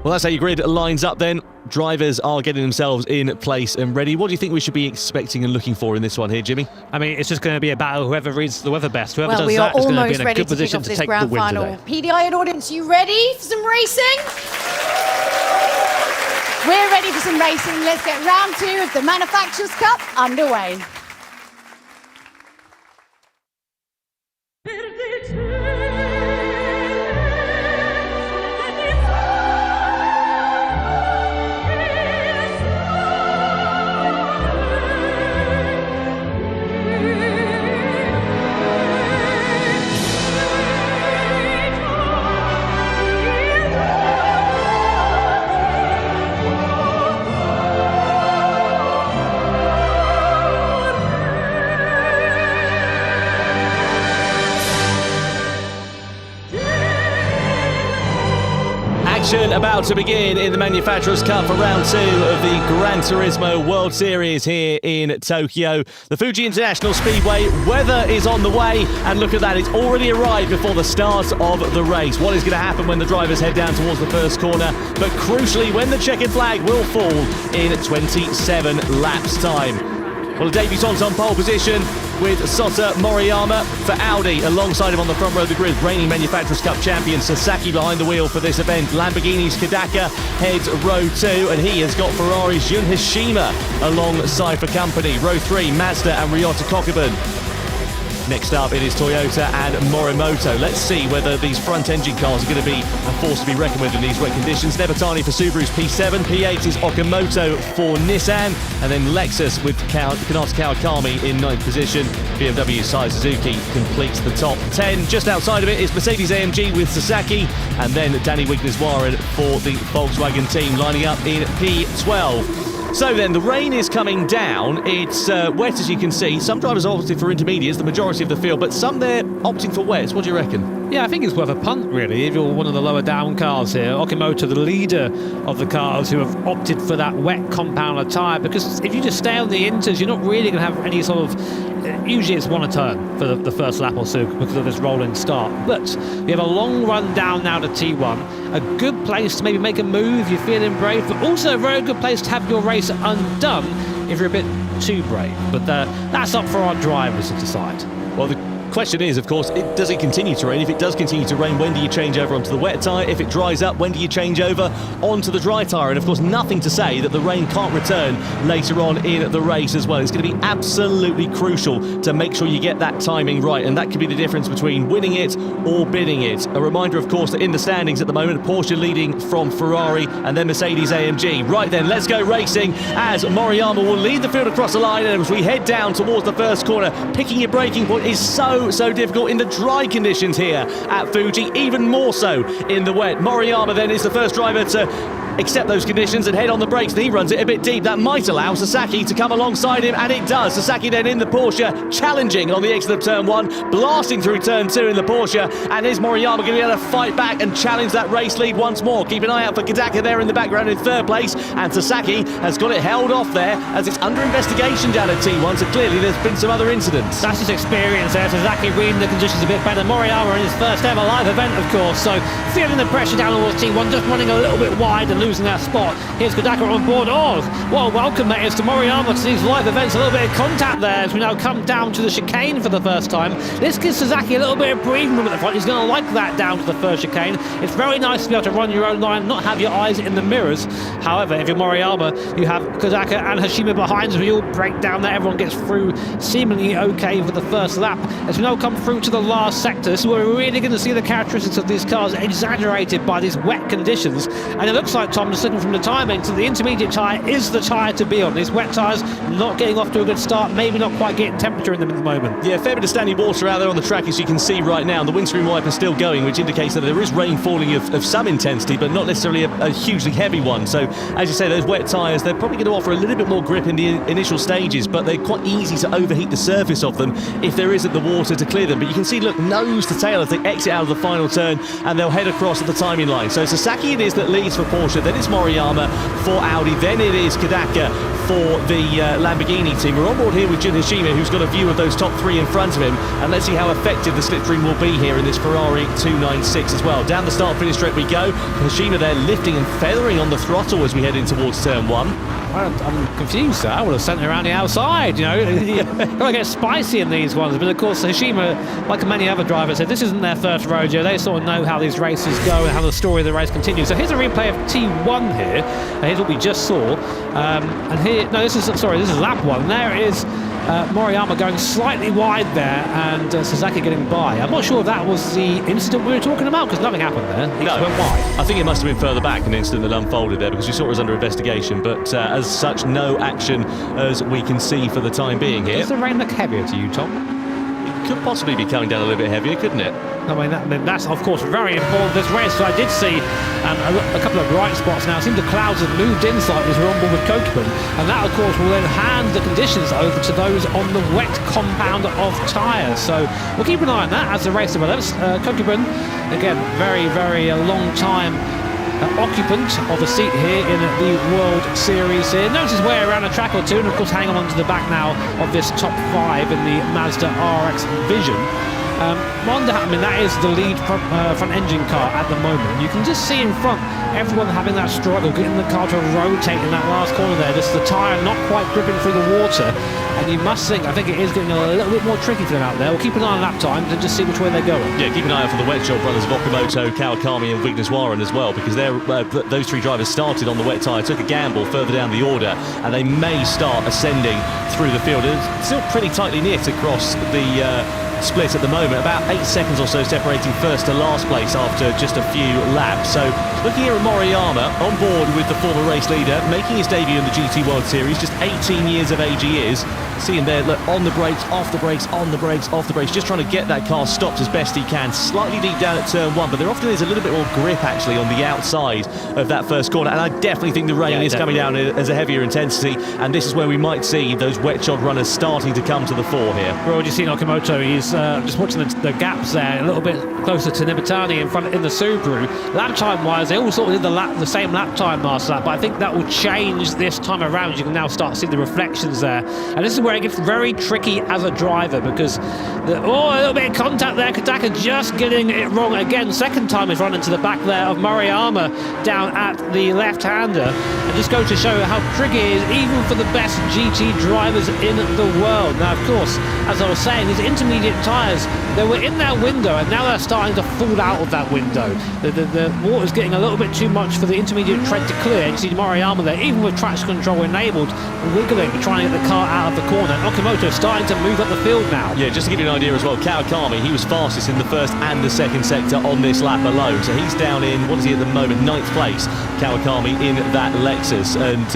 Well, that's how your grid lines up then. Drivers are getting themselves in place and ready. What do you think we should be expecting and looking for in this one here, Jimmy? I mean, it's just going to be a battle. Whoever reads the weather best, whoever Well, does we are that is going to be almost in a ready good to kick position off to this take the grand win final. today. PDI and audience, you ready for some racing? We're ready for some racing. Let's get round 2 of the Manufacturers' Cup underway. About to begin in the Manufacturers' Cup for round 2 of the Gran Turismo World Series here in Tokyo. The Fuji International Speedway, weather is on the way, and look at that, it's already arrived before the start of the race. What is going to happen when the drivers head down towards the first corner, but crucially when the checkered flag will fall in 27 laps time. Well, the debutant's on pole position with Sota Moriyama for Audi. Alongside him on the front row of the grid, reigning Manufacturers' Cup champion Sasaki behind the wheel for this event. Lamborghini's Kodaka heads row 2, and he has got Ferrari's Jun Hashima alongside for company. Row 3, Mazda and Ryota Cockburn. Next up, it is Toyota and Morimoto. Let's see whether these front-engine cars are going to be a force to be reckoned with in these wet conditions. Nebatani for Subaru's P7, P8 is Okamoto for Nissan, and then Lexus with Kanata Kawakami in 9th position. BMW Sai Suzuki completes the top 10. Just outside of it is Mercedes-AMG with Sasaki, and then Danny Wigneswaran for the Volkswagen team lining up in P12. So then, the rain is coming down. It's wet, as you can see. Some drivers opted for intermediates, the majority of the field, but some they're opting for wets. What do you reckon? Yeah, I think it's worth a punt, really, if you're one of the lower down cars here. Okimoto, the leader of the cars who have opted for that wet compounder tyre, because if you just stay on the inters, you're not really going to have any sort of... Usually it's one a turn for the first lap or so because of this rolling start. But we have a long run down now to T1. A good place to maybe make a move, you're feeling brave, but also a very good place to have your race undone if you're a bit too brave. But that's up for our drivers to decide. Well, the question is, of course, does it continue to rain? If it does continue to rain, when do you change over onto the wet tyre? If it dries up, when do you change over onto the dry tyre? And of course, nothing to say that the rain can't return later on in the race as well. It's going to be absolutely crucial to make sure you get that timing right, and that could be the difference between winning it or bidding it. A reminder, of course, that in the standings at the moment, Porsche leading from Ferrari and then Mercedes-AMG. Right then, let's go racing as Moriyama will lead the field across the line, and as we head down towards the first corner, picking your braking point is so difficult in the dry conditions here at Fuji, even more so in the wet. Moriyama then is the first driver to accept those conditions and head on the brakes, and he runs it a bit deep. That might allow Sasaki to come alongside him, and it does. Sasaki then in the Porsche, challenging on the exit of turn 1, blasting through turn 2 in the Porsche, and is Moriyama going to be able to fight back and challenge that race lead once more? Keep an eye out for Kodaka there in the background in 3rd place, and Sasaki has got it held off there as it's under investigation down at T1, so clearly there's been some other incidents. That's his experience there. Sasaki reading the conditions a bit better. Moriyama in his first ever live event, of course, so feeling the pressure down towards T1, just running a little bit wide and losing that spot. Here's Kodaka on board. Oh, well, welcome that is to Moriyama to these live events. A little bit of contact there as we now come down to the chicane for the first time. This gives Sasaki a little bit of breathing room at the front. He's going to like that down to the first chicane. It's very nice to be able to run your own line, not have your eyes in the mirrors. However, if you're Moriyama, you have Kodaka and Hashima behind as we all break down there. Everyone gets through seemingly okay for the first lap. As we now come through to the last sector, this is where we're really going to see the characteristics of these cars exaggerated by these wet conditions. And it looks like, Tom, just looking from the timing, so the intermediate tyre is the tyre to be on. These wet tyres not getting off to a good start, maybe not quite getting temperature in them at the moment. Yeah, fair bit of standing water out there on the track, as you can see right now. The windscreen wiper is still going, which indicates that there is rain falling of some intensity, but not necessarily a hugely heavy one. So, as you say, those wet tyres, they're probably going to offer a little bit more grip in the initial stages, but they're quite easy to overheat the surface of them if there isn't the water to clear them. But you can see, look, nose to tail as they exit out of the final turn, and they'll head across at the timing line. So Sasaki it is that leads for Porsche, then it's Moriyama for Audi, then it is Kodaka for the Lamborghini team. We're on board here with Jun Hashima, who's got a view of those top 3 in front of him, and let's see how effective the slipstream will be here in this Ferrari 296 as well. Down the start-finish straight we go. Hashima there lifting and feathering on the throttle as we head in towards turn 1. I'm confused, sir. I would have sent her around the outside, you know. Gotta get spicy in these ones. But of course, Hashima, like many other drivers, said this isn't their first rodeo. They sort of know how these races go and how the story of the race continues. So here's a replay of T1 here. Here's what we just saw. And here, no, this is lap 1. There is Moriyama going slightly wide there, and Sasaki getting by. I'm not sure if that was the incident we were talking about, because nothing happened there. It just went wide. I think it must have been further back, an incident that unfolded there, because we saw it was under investigation, but as such, no action as we can see for the time being here. Does the rain look heavier to you, Tom? It could possibly be coming down a little bit heavier, couldn't it? I mean, that's, of course, very important this race. So I did see a couple of bright spots now. It seems the clouds have moved in slightly as we're on board with Kokubun, and that, of course, will then hand the conditions over to those on the wet compound of tyres. So we'll keep an eye on that as the race develops. Kokubun, again, very, very long time occupant of a seat here in the World Series here. Knows his way around a track or two, and of course hanging on to the back now of this top 5 in the Mazda RX Vision. Honda, I mean, that is the lead front engine car at the moment. You can just see in front everyone having that struggle, getting the car to rotate in that last corner there. Just the tyre not quite gripping through the water. And you must think, I think it is getting a little bit more tricky for them out there. We'll keep an eye on lap times and just see which way they're going. Yeah, keep an eye out for the wet job brothers of Okamoto, Kawakami and Wigneswaran as well, because those 3 drivers started on the wet tyre, took a gamble further down the order, and they may start ascending through the field. It's still pretty tightly knit across the split at the moment, about 8 seconds or so separating first to last place after just a few laps. So looking here at Moriyama, on board with the former race leader, making his debut in the GT World Series, just 18 years of age he is. See him there, look, on the brakes, off the brakes, on the brakes, off the brakes, just trying to get that car stopped as best he can. Slightly deep down at turn 1, but there often is a little bit more grip actually on the outside of that first corner, and I definitely think the rain is coming down as a heavier intensity, and this is where we might see those wet shod runners starting to come to the fore here. We're already seeing Okamoto. He's just watching the gaps there, a little bit closer to Nimitani in the Subaru. Lap time wise, they all sort of did the same lap time last lap, but I think that will change this time around. You can now start seeing the reflections there, and this is where it gets very tricky as a driver, because a little bit of contact there. Kadaka just getting it wrong again. Second time he's run into the back there of Moriyama down at the left-hander, and just goes to show how tricky it is even for the best GT drivers in the world. Now, of course, as I was saying, these intermediate tyres, they were in that window, and now they're starting to fall out of that window. The water's getting a little bit too much for the intermediate tread to clear. You see Moriyama there, even with traction control enabled, wiggling, trying to get the car out of the corner. Okamoto starting to move up the field now. Yeah, just to give you an idea as well, Kawakami, he was fastest in the first and the second sector on this lap alone. So he's down in, what is he at the moment, 9th place, Kawakami, in that Lexus. And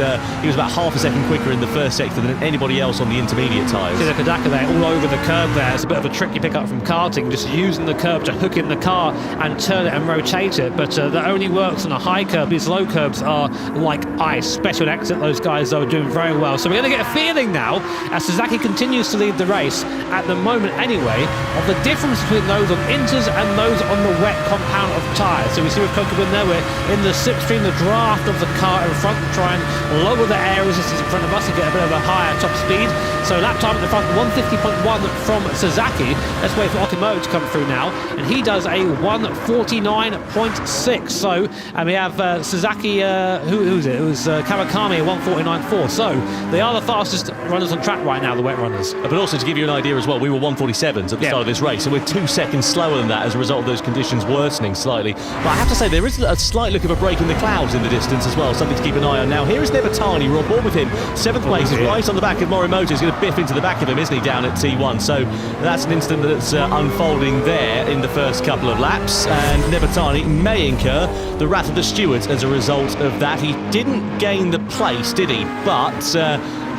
he was about half a second quicker in the first sector than anybody else on the intermediate tyres. See the Kadaka there, all over the curb there. It's a bit of a tricky pickup from karting, just using the curb to hook in the car and turn it and rotate it. But that only works on a high curb. These low curbs are like ice. Special exit, those guys are doing very well. So we're going to get a feeling now, as Sasaki continues to lead the race, at the moment anyway, of the difference between those on inters and those on the wet compound of tyres. So we see with Kokubun there, we're in the slipstream, the draft of the car in front, to try and lower the air resistance in front of us and get a bit of a higher top speed. So lap time at the front, 150.1 from Sasaki. Let's wait for Okimoto to come through now, and he does a 149.6. So, and we have Sasaki, who's it? It was Kawakami, 149.4. So they are the fastest runners on track right now, the wet runners. But also to give you an idea as well, we were 147s at the start of this race, so we're 2 seconds slower than that as a result of those conditions worsening slightly. But I have to say, there is a slight look of a break in the clouds in the distance as well, something to keep an eye on. Now, here is Nimitani, we're on board with him. 7th place is right on the back of Morimoto. He's going to biff into the back of him, isn't he, down at T1? So that's an incident that's unfolding there in the first couple of laps, and Nimitani may incur the wrath of the stewards as a result of that. He didn't gain the place, did he? But,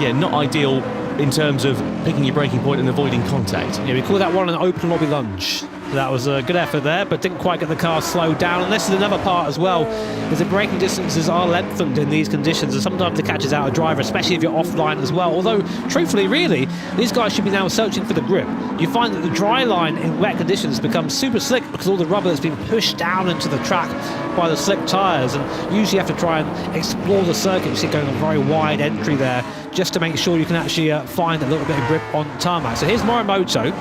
yeah, not ideal in terms of picking your braking point and avoiding contact. Yeah, we call that one an open lobby lunge. That was a good effort there, but didn't quite get the car slowed down. And this is another part as well, is that braking distances are lengthened in these conditions, and sometimes it catches out a driver, especially if you're offline as well. Although, truthfully, really, these guys should be now searching for the grip. You find that the dry line in wet conditions becomes super slick because all the rubber has been pushed down into the track by the slick tyres, and usually you have to try and explore the circuit. You see going a very wide entry there, just to make sure you can actually find a little bit of grip on tarmac. So here's Morimoto.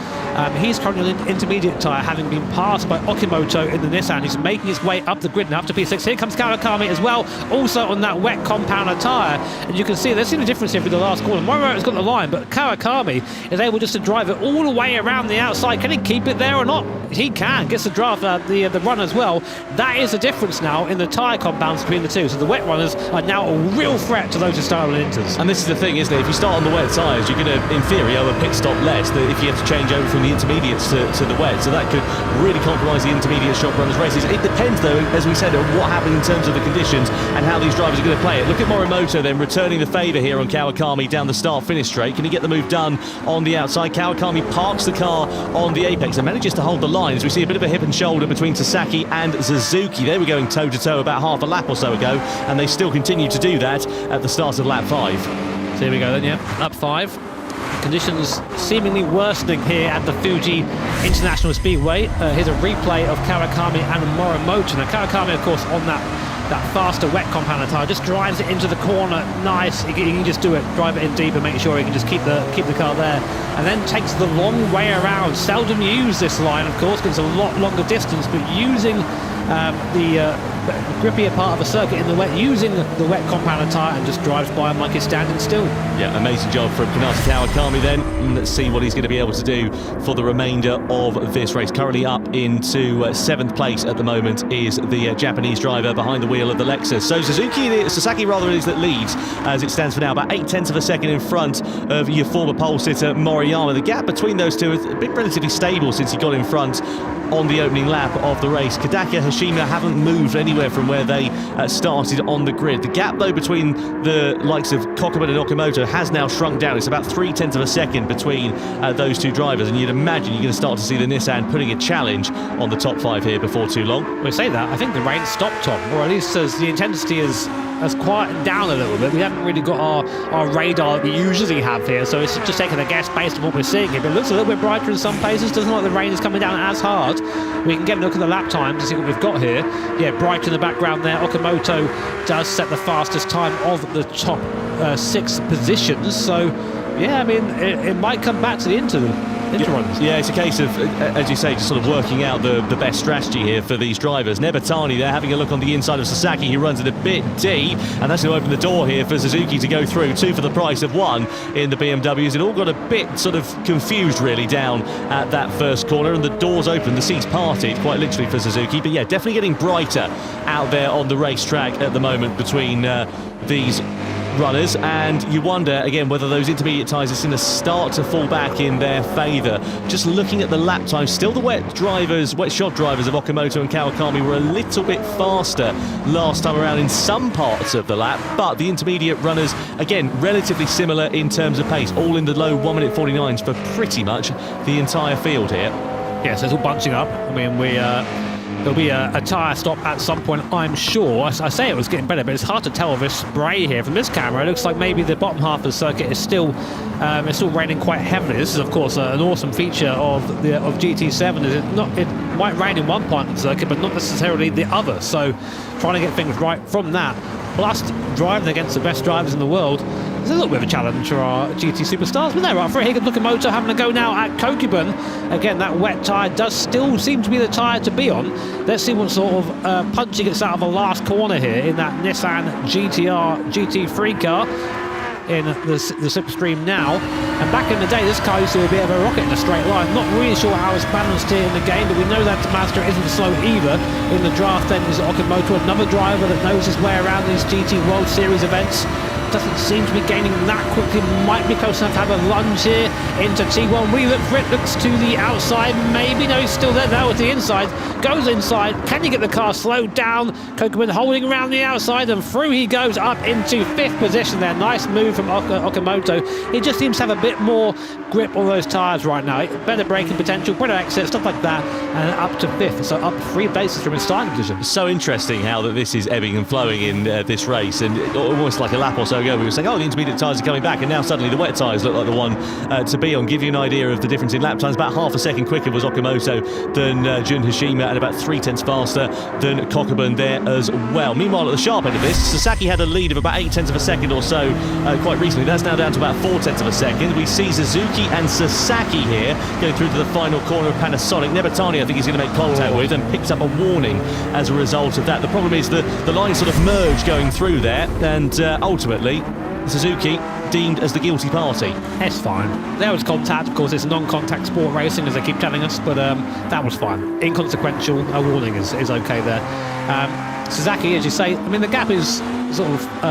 He's currently on an intermediate tyre, having been passed by Okimoto in the Nissan. He's making his way up the grid now to P6. Here comes Kawakami as well, also on that wet compounder tyre. And you can see there's seen a difference here with the last corner. Morimoto's got the line, but Kawakami is able just to drive it all the way around the outside. Can he keep it there or not? He can. Gets the draft the run as well. That is the difference now in the tyre compounds between the two. So the wet runners are now a real threat to those who start on inters. And this is the thing, isn't it? If you start on the wet tyres, you're going to, in theory, owe a pit stop less than if you have to change over from the intermediates to the wet. So that could really compromise the intermediate shop runners' races. It depends, though, as we said, on what happens in terms of the conditions and how these drivers are going to play it. Look at Morimoto then returning the favour here on Kawakami down the start-finish straight. Can he get the move done on the outside? Kawakami parks the car on the apex and manages to hold the line as we see a bit of a hip and shoulder between Sasaki and Suzuki. They were going toe-to-toe about half a lap or so ago, and they still continue to do that at the start of lap 5. So here we go then, yeah, lap 5. Conditions seemingly worsening here at the Fuji International Speedway. Here's a replay of Kawakami and Morimoto. Now Kawakami, of course, on that faster wet compounder tyre, just drives it into the corner. Nice. He can just do it, drive it in deep and make sure he can just keep the car there, and then takes the long way around. Seldom use this line, of course, because it's a lot longer distance, but using the grippier part of the circuit in the wet, using the wet compounder tyre, and just drives by him like he's standing still. Yeah, amazing job from Kanata Kawakami then. Let's see what he's going to be able to do for the remainder of this race. Currently up into 7th place at the moment is the Japanese driver behind the wheel of the Lexus. So Sasaki rather is that leads as it stands for now, about 0.8 of a second in front of your former pole sitter Moriyama. The gap between those two has been relatively stable since he got in front on the opening lap of the race. Kodaka, Hashima haven't moved anywhere from where they started on the grid. The gap though between the likes of Kokuma and Okamoto has now shrunk down. It's about 0.3 of a second between those two drivers, and you'd imagine you're going to start to see the Nissan putting a challenge on the top 5 here before too long. We say that, I think the rain stopped, Tom, or at least as the intensity has quietened down a little bit. We haven't really got our radar that we usually have here, so it's just taking a guess based on what we're seeing here. But it looks a little bit brighter in some places. Doesn't look like the rain is coming down as hard. We can get a look at the lap time to see what we've got here. Yeah, bright in the background there. Okamoto does set the fastest time of the top 6 positions. So, yeah, I mean, it might come back to the interruns. Yeah, it's a case of, as you say, just sort of working out the best strategy here for these drivers. Nebatani there having a look on the inside of Sasaki, who runs it a bit deep, and that's going to open the door here for Suzuki to go through. 2 for the price of 1 in the BMWs. It all got a bit sort of confused really down at that first corner, and the doors open, the seats parted quite literally for Suzuki. But yeah, definitely getting brighter out there on the racetrack at the moment between these runners, and you wonder again whether those intermediate tyres are going to start to fall back in their favour. Just looking at the lap time, still the wet shod drivers of Okamoto and Kawakami were a little bit faster last time around in some parts of the lap, but the intermediate runners again relatively similar in terms of pace, all in the low 1 minute 49s for pretty much the entire field here. Yes, it's all bunching up. I mean, there'll be a tyre stop at some point, I'm sure. I say it was getting better, but it's hard to tell with this spray here. From this camera, it looks like maybe the bottom half of the circuit is still raining quite heavily. This is, of course, an awesome feature of GT7. Is it might rain in one part of the circuit, but not necessarily the other. So, trying to get things right from that, plus driving against the best drivers in the world, is a little bit of a challenge for our GT superstars. But they're up for it. Here comes Okamoto having a go now at Kokuban. Again, that wet tyre does still seem to be the tyre to be on. Let's see what sort of punch he gets out of the last corner here in that Nissan GTR GT3 car in the slipstream now. And back in the day, this car used to be a bit of a rocket in a straight line. Not really sure how it's balanced here in the game, but we know that Mazda isn't slow either. In the draft then is Okamoto, another driver that knows his way around these GT World Series events. Doesn't seem to be gaining that quickly. Might be close enough to have a lunge here into T1. We look for it, looks to the outside. Maybe, no, he's still there now with the inside. Goes inside. Can you get the car slowed down? Kokuman holding around the outside, and through he goes up into 5th position there. Nice move from Okamoto. He just seems to have a bit more grip on those tyres right now. Better braking potential, better exit, stuff like that, and up to 5th. So up 3 places from his starting position. So interesting how that this is ebbing and flowing in this race, and almost like a lap or so ago we were saying, oh, the intermediate tyres are coming back, and now suddenly the wet tyres look like the one to be on. Give you an idea of the difference in lap times. About half a second quicker was Okamoto than Jun Hashima, and about 0.3 faster than Kokuban there as well. Meanwhile, at the sharp end of this, Sasaki had a lead of about 0.8 of a second or so quite recently. That's now down to about 0.4 of a second. We see Suzuki and Sasaki here going through to the final corner of Panasonic. Nebatani, I think he's going to make contact with, and picks up a warning as a result of that. The problem is the lines sort of merge going through there, and ultimately Suzuki deemed as the guilty party. It's fine. There was contact. Of course, it's non-contact sport racing, as they keep telling us, but that was fine. Inconsequential. A warning is okay there. Sasaki, as you say, I mean, the gap is sort of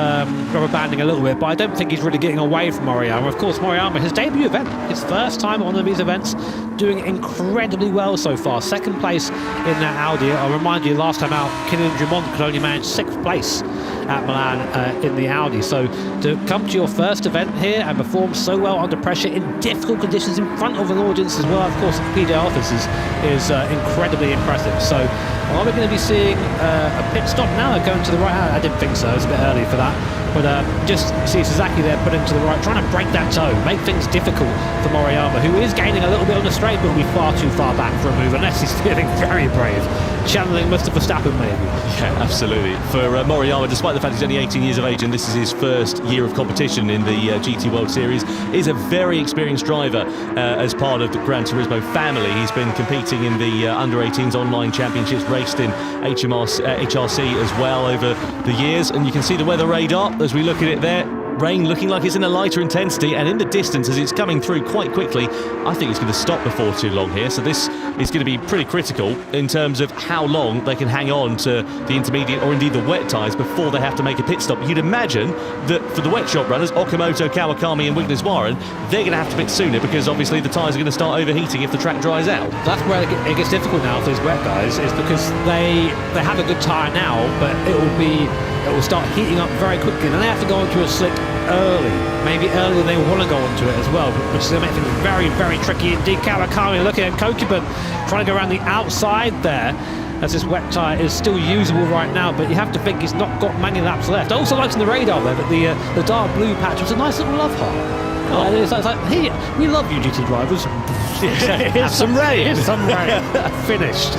rubber banding a little bit, but I don't think he's really getting away from Moriyama. Of course, Moriyama, his debut event, his first time on one of these events, doing incredibly well so far. 2nd place in that Audi. I'll remind you, last time out, Kylian Drummond could only manage 6th place at Milan in the Audi. So to come to your first event here and perform so well under pressure in difficult conditions in front of an audience as well, of course, the PJ office is incredibly impressive. So are we going to be seeing a pit stop now? They're going to the right. I didn't think so. It's a bit early for that. But just see Sasaki there put into the right, trying to break that toe, make things difficult for Moriyama, who is gaining a little bit on the straight, but will be far too far back for a move, unless he's feeling very brave. Channeling Mr. Verstappen, maybe. Yeah, absolutely. For Moriyama, despite the fact he's only 18 years of age and this is his first year of competition in the GT World Series, is a very experienced driver as part of the Gran Turismo family. He's been competing in the under-18s online championships raced in HRC as well over the years. And you can see the weather radar as we look at it there. Rain looking like it's in a lighter intensity, and in the distance as it's coming through quite quickly, I think it's going to stop before too long here. So this is going to be pretty critical in terms of how long they can hang on to the intermediate or indeed the wet tyres before they have to make a pit stop. You'd imagine that for the wet shop runners, Okamoto, Kawakami and Wiggins-Warren, they're going to have to pit sooner because obviously the tyres are going to start overheating if the track dries out. That's where it gets difficult now for these wet guys, is because they have a good tyre now, but it will start heating up very quickly, and then they have to go onto a slick early, maybe earlier than they want to go onto it as well, which is going to make things very, very tricky indeed. Kawakami looking at Kokiban trying to go around the outside there, as this wet tyre is still usable right now, but you have to think he's not got many laps left. I also liked in the radar there that the dark blue patch was a nice little love heart. It's like, hey, we love you GT drivers. Have some rain. Here's some rain. Finished.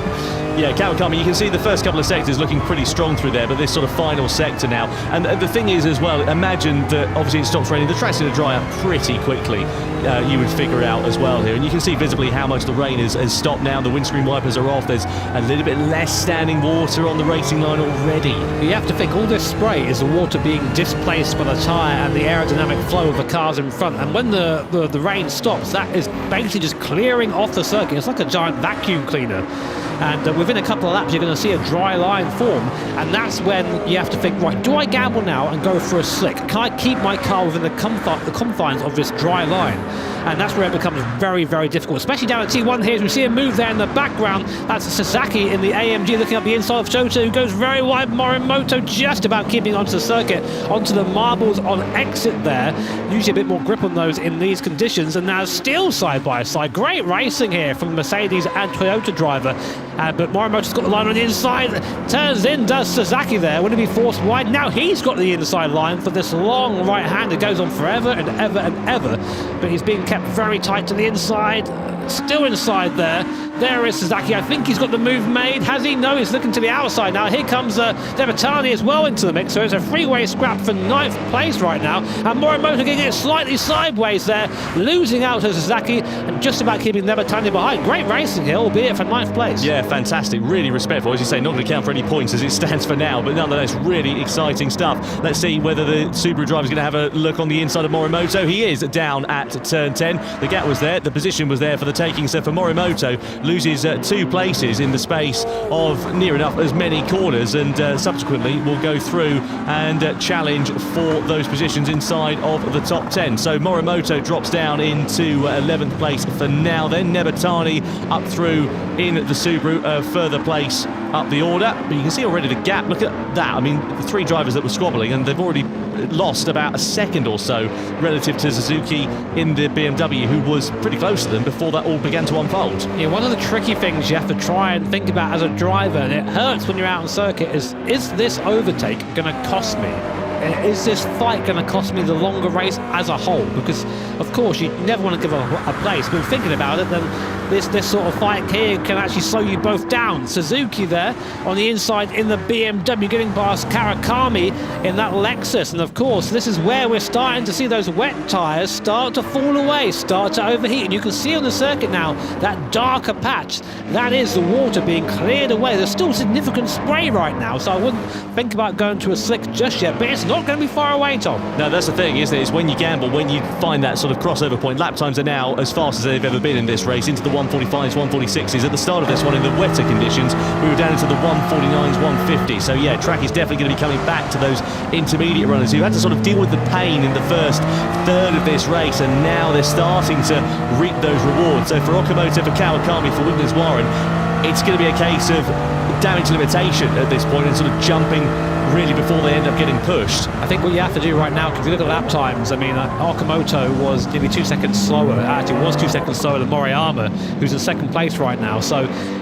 Yeah, Kawakami, you can see the first couple of sectors looking pretty strong through there, but this sort of final sector now. And the thing is as well, imagine that obviously it stops raining, the track's going to dry up pretty quickly. You would figure it out as well here. And you can see visibly how much the rain has stopped now. The windscreen wipers are off. There's a little bit less standing water on the racing line already. You have to think all this spray is the water being displaced by the tyre and the aerodynamic flow of the cars in front. And when the rain stops, that is basically just clearing off the circuit. It's like a giant vacuum cleaner. And within a couple of laps, you're going to see a dry line form. And that's when you have to think, right, do I gamble now and go for a slick? Can I keep my car within the confines of this dry line? And that's where it becomes very, very difficult, especially down at T1 here. As we see a move there in the background. That's Sasaki in the AMG looking up the inside of Shota, who goes very wide. Morimoto just about keeping onto the circuit, onto the marbles on exit there. Usually a bit more grip on those in these conditions. And now still side by side. Great racing here from Mercedes and Toyota driver. But Morimoto's got the line on the inside. Turns in, does Sasaki there. Wouldn't it be forced wide? Now he's got the inside line for this long right hand. It goes on forever and ever and ever. But he's being kept very tight to the inside. Still inside there. There is Sasaki. I think he's got the move made. Has he? No, he's looking to the outside now. Here comes Devatani as well into the mix. So it's a three-way scrap for 9th place right now. And Morimoto getting it slightly sideways there, losing out to Sasaki and just about keeping Devatani behind. Great racing here, albeit for 9th place. Yeah, fantastic. Really respectful. As you say, not going to count for any points as it stands for now, but nonetheless, really exciting stuff. Let's see whether the Subaru driver is going to have a look on the inside of Morimoto. He is down at turn 10. The gap was there. The position was there for the taking. So for Morimoto, loses 2 places in the space of near enough as many corners, and subsequently will go through and challenge for those positions inside of the top 10. So Morimoto drops down into 11th place for now. Then Nebatani up through in the Subaru, further place up the order. But you can see already the gap. Look at that. I mean, the 3 drivers that were squabbling, and they've already lost about a second or so relative to Suzuki in the BMW, who was pretty close to them before that all began to unfold. Yeah, one of the tricky things you have to try and think about as a driver, and it hurts when you're out on circuit, is this overtake going to cost me? Is this fight going to cost me the longer race as a whole? Because, of course, you never want to give a place. But thinking about it, then this sort of fight here can actually slow you both down. Suzuki there on the inside in the BMW, getting past Kawakami in that Lexus. And, of course, this is where we're starting to see those wet tyres start to fall away, start to overheat. And you can see on the circuit now that darker patch. That is the water being cleared away. There's still significant spray right now, so I wouldn't think about going to a slick just yet. But it's not going to be far away, Tom. No, that's the thing, isn't it? It's when you gamble, when you find that sort of crossover point. Lap times are now as fast as they've ever been in this race, into the 145s, 146s. At the start of this one, in the wetter conditions, we were down into the 149s, 150s. So yeah, track is definitely going to be coming back to those intermediate runners who had to sort of deal with the pain in the first third of this race, and now they're starting to reap those rewards. So for Okamoto, for Kawakami, for Wiggins-Warren, it's going to be a case of damage limitation at this point and sort of jumping really before they end up getting pushed. I think what you have to do right now, if you look at lap times, I mean, Okamoto was nearly 2 seconds slower. Actually, was 2 seconds slower than Moriyama, who's in 2nd place right now. So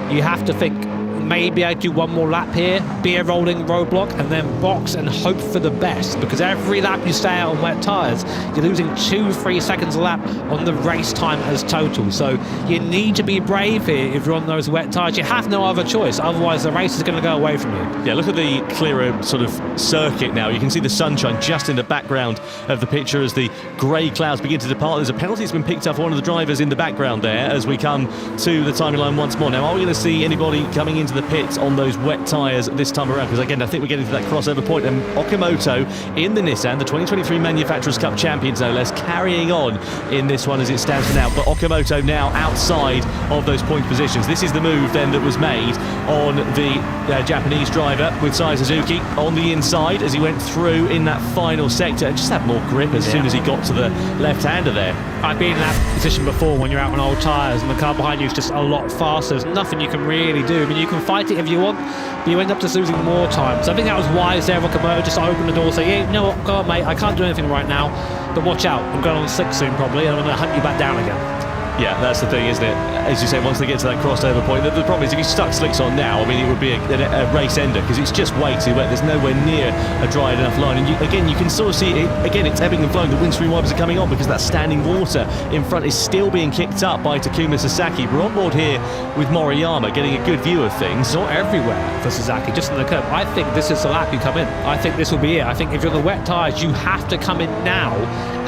you have to think, maybe I do one more lap here, be a rolling roadblock, and then box and hope for the best, because every lap you stay out on wet tyres, you're losing 2-3 seconds a lap on the race time as total. So you need to be brave here if you're on those wet tyres. You have no other choice, otherwise the race is going to go away from you. Yeah, look at the clearer sort of circuit now. You can see the sunshine just in the background of the picture as the grey clouds begin to depart. There's a penalty that's been picked up for one of the drivers in the background there as we come to the timing line once more. Now, are we going to see anybody coming into the pits on those wet tyres this time around, because again I think we're getting to that crossover point, and Okamoto in the Nissan, the 2023 Manufacturers Cup champions no less, carrying on in this one as it stands for now. But Okamoto now outside of those point positions. This is the move then that was made on the Japanese driver with Sai Suzuki on the inside as he went through in that final sector and just had more grip as soon as he got to the left-hander there. I've been in that position before when you're out on old tyres and the car behind you is just a lot faster. There's nothing you can really do. I mean, you can fight it if you want, but you end up just losing more time. So I think that was wise there, Okamoto, just to open the door and say, yeah, you know what, go on, mate, I can't do anything right now, but watch out, I'm going on 6 soon probably, and I'm going to hunt you back down again. Yeah, that's the thing, isn't it? As you say, once they get to that crossover point, the problem is if you stuck slicks on now, I mean, it would be a race ender because it's just way too wet. There's nowhere near a dry enough line. And again, you can sort of see it. Again, it's ebbing and flowing. The windscreen wipers are coming on because that standing water in front is still being kicked up by Takuma Sasaki. We're on board here with Moriyama, getting a good view of things. Not everywhere for Sasaki, just in the curb. I think this is the lap you come in. I think this will be it. I think if you're on the wet tyres, you have to come in now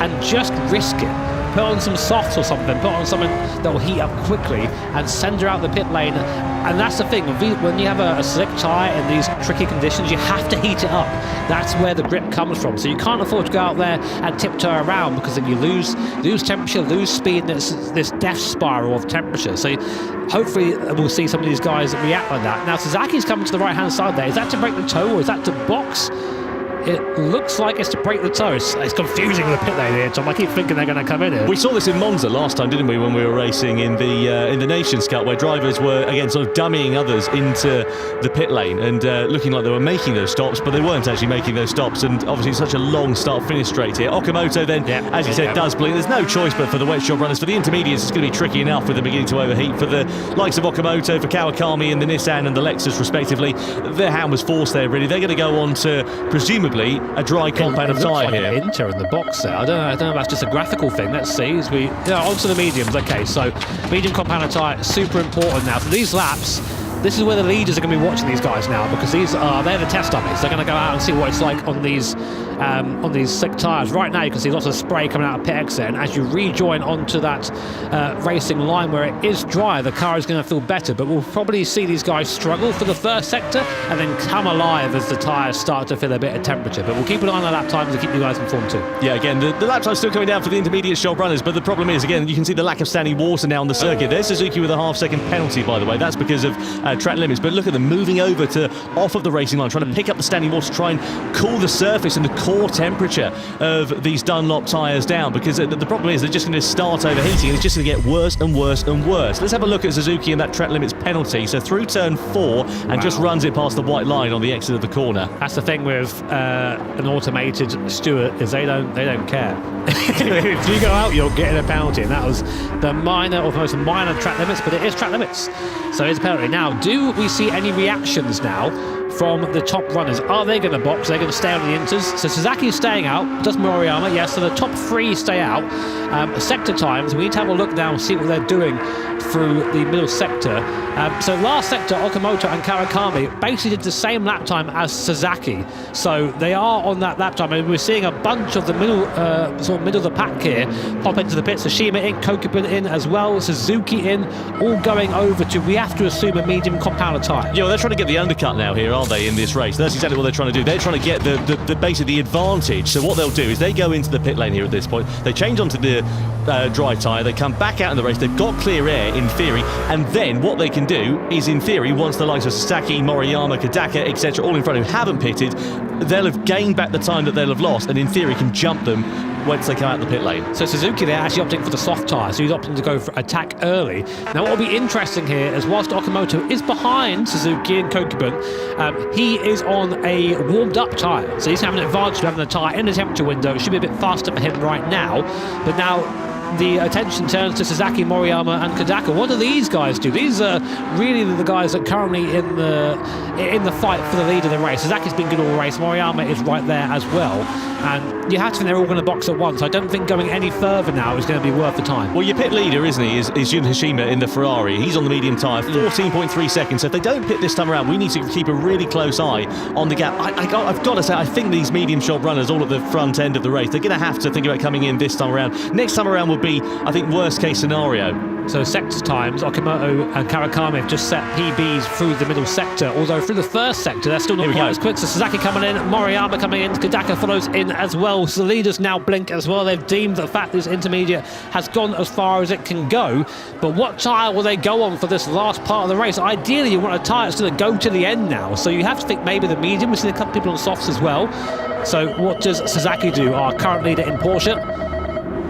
and just risk it. Put on some softs or something, put on something that will heat up quickly and send her out the pit lane. And that's the thing, when you have a slick tyre in these tricky conditions, you have to heat it up. That's where the grip comes from. So you can't afford to go out there and tiptoe around, because then you lose temperature, lose speed, and it's this death spiral of temperature. So hopefully we'll see some of these guys react like that. Now Suzuki's coming to the right hand side there. Is that to break the toe or is that to box? It looks like it's to break the toe. It's confusing the pit lane here, Tom. I keep thinking they're going to come in here. We saw this in Monza last time, didn't we, when we were racing in the Nations Cup, where drivers were, again, sort of dummying others into the pit lane and looking like they were making those stops, but they weren't actually making those stops. And obviously such a long start-finish straight here. Okamoto then, as you said, does blink. There's no choice but for the wet shop runners. For the intermediates, it's going to be tricky enough with them beginning to overheat. For the likes of Okamoto, for Kawakami and the Nissan and the Lexus, respectively, their hand was forced there, really. They're going to go on to, presumably, a dry compound of tyre here. Inter in the box there. I don't know if that's just a graphical thing. Let's see. As we onto the mediums. Okay, so medium compound of tyre, super important now. So these laps, this is where the leaders are going to be watching these guys now, because they're the test dummies. They're going to go out and see what it's like on these slick tyres. Right now you can see lots of spray coming out of pit exit, and as you rejoin onto that racing line where it is dry, the car is going to feel better, but we'll probably see these guys struggle for the first sector and then come alive as the tyres start to feel a bit of temperature. But we'll keep an eye on the lap times to keep you guys informed too. Yeah, again, the lap time's still coming down for the intermediate shop runners, but the problem is, again, you can see the lack of standing water now on the circuit. There's Suzuki with a half-second penalty, by the way. That's because of track limits, but look at them moving over to off of the racing line, trying to pick up the standing water to try and cool the surface and the core temperature of these Dunlop tyres down, because the problem is they're just going to start overheating and it's just going to get worse and worse and worse. Let's have a look at Suzuki and that track limits penalty. So through turn 4 and just runs it past the white line on the exit of the corner. That's the thing with an automated steward, is they don't care. If you go out, you're getting a penalty, and that was the minor or most minor track limits, but it is track limits, so it's a penalty. Now, do we see any reactions now from the top runners? Are they going to box? They're going to stay on the inters. So Suzuki's staying out. Does Moriyama? Yes. So the top 3 stay out. Sector times, we need to have a look now and see what they're doing through the middle sector. So last sector, Okamoto and Kawakami basically did the same lap time as Sasaki. So they are on that lap time, and we're seeing a bunch of the middle, sort of middle of the pack here pop into the pits. Tsushima in, Kokubun in as well, Suzuki in, all going over to, we have to assume, a medium compound tyre. Yeah, well, they're trying to get the undercut now here, aren't they, in this race? That's exactly what they're trying to do. They're trying to get the basically the advantage. So what they'll do is they go into the pit lane here at this point. They change onto the dry tyre. They come back out in the race. They've got clear air in theory, and then what they can do is, in theory, once the likes of Sasaki, Moriyama, Kodaka, etc., all in front who haven't pitted, they'll have gained back the time that they'll have lost, and in theory can jump them once they come out the pit lane. So Suzuki there actually opting for the soft tyre, so he's opting to go for attack early. Now what will be interesting here is whilst Okamoto is behind Suzuki and Kokubun, he is on a warmed up tyre, so he's having an advantage of having the tyre in the temperature window. It should be a bit faster for him right now, but now the attention turns to Sasaki, Moriyama and Kodaka. What do these guys do? These are really the guys that are currently in the fight for the lead of the race. Sasaki's been good all race. Moriyama is right there as well. And you have to think they're all going to box at once. I don't think going any further now is going to be worth the time. Well, your pit leader, isn't he, is Jun Hashima in the Ferrari. He's on the medium tyre, 14.3 seconds. So if they don't pit this time around, we need to keep a really close eye on the gap. I've got to say, I think these medium shop runners all at the front end of the race, they're going to have to think about coming in this time around. Next time around will would be, I think, worst case scenario. So sector times, Okamoto and Kawakami have just set PBs through the middle sector, although through the first sector they're still not quite as quick. So Sasaki coming in, Moriyama coming in, Kodaka follows in as well. So the leaders now blink as well. They've deemed the fact this intermediate has gone as far as it can go. But what tyre will they go on for this last part of the race? Ideally you want a tyre that's going to go to the end now. So you have to think maybe the medium. We've seen a couple people on softs as well. So what does Sasaki do, our current leader in Porsche?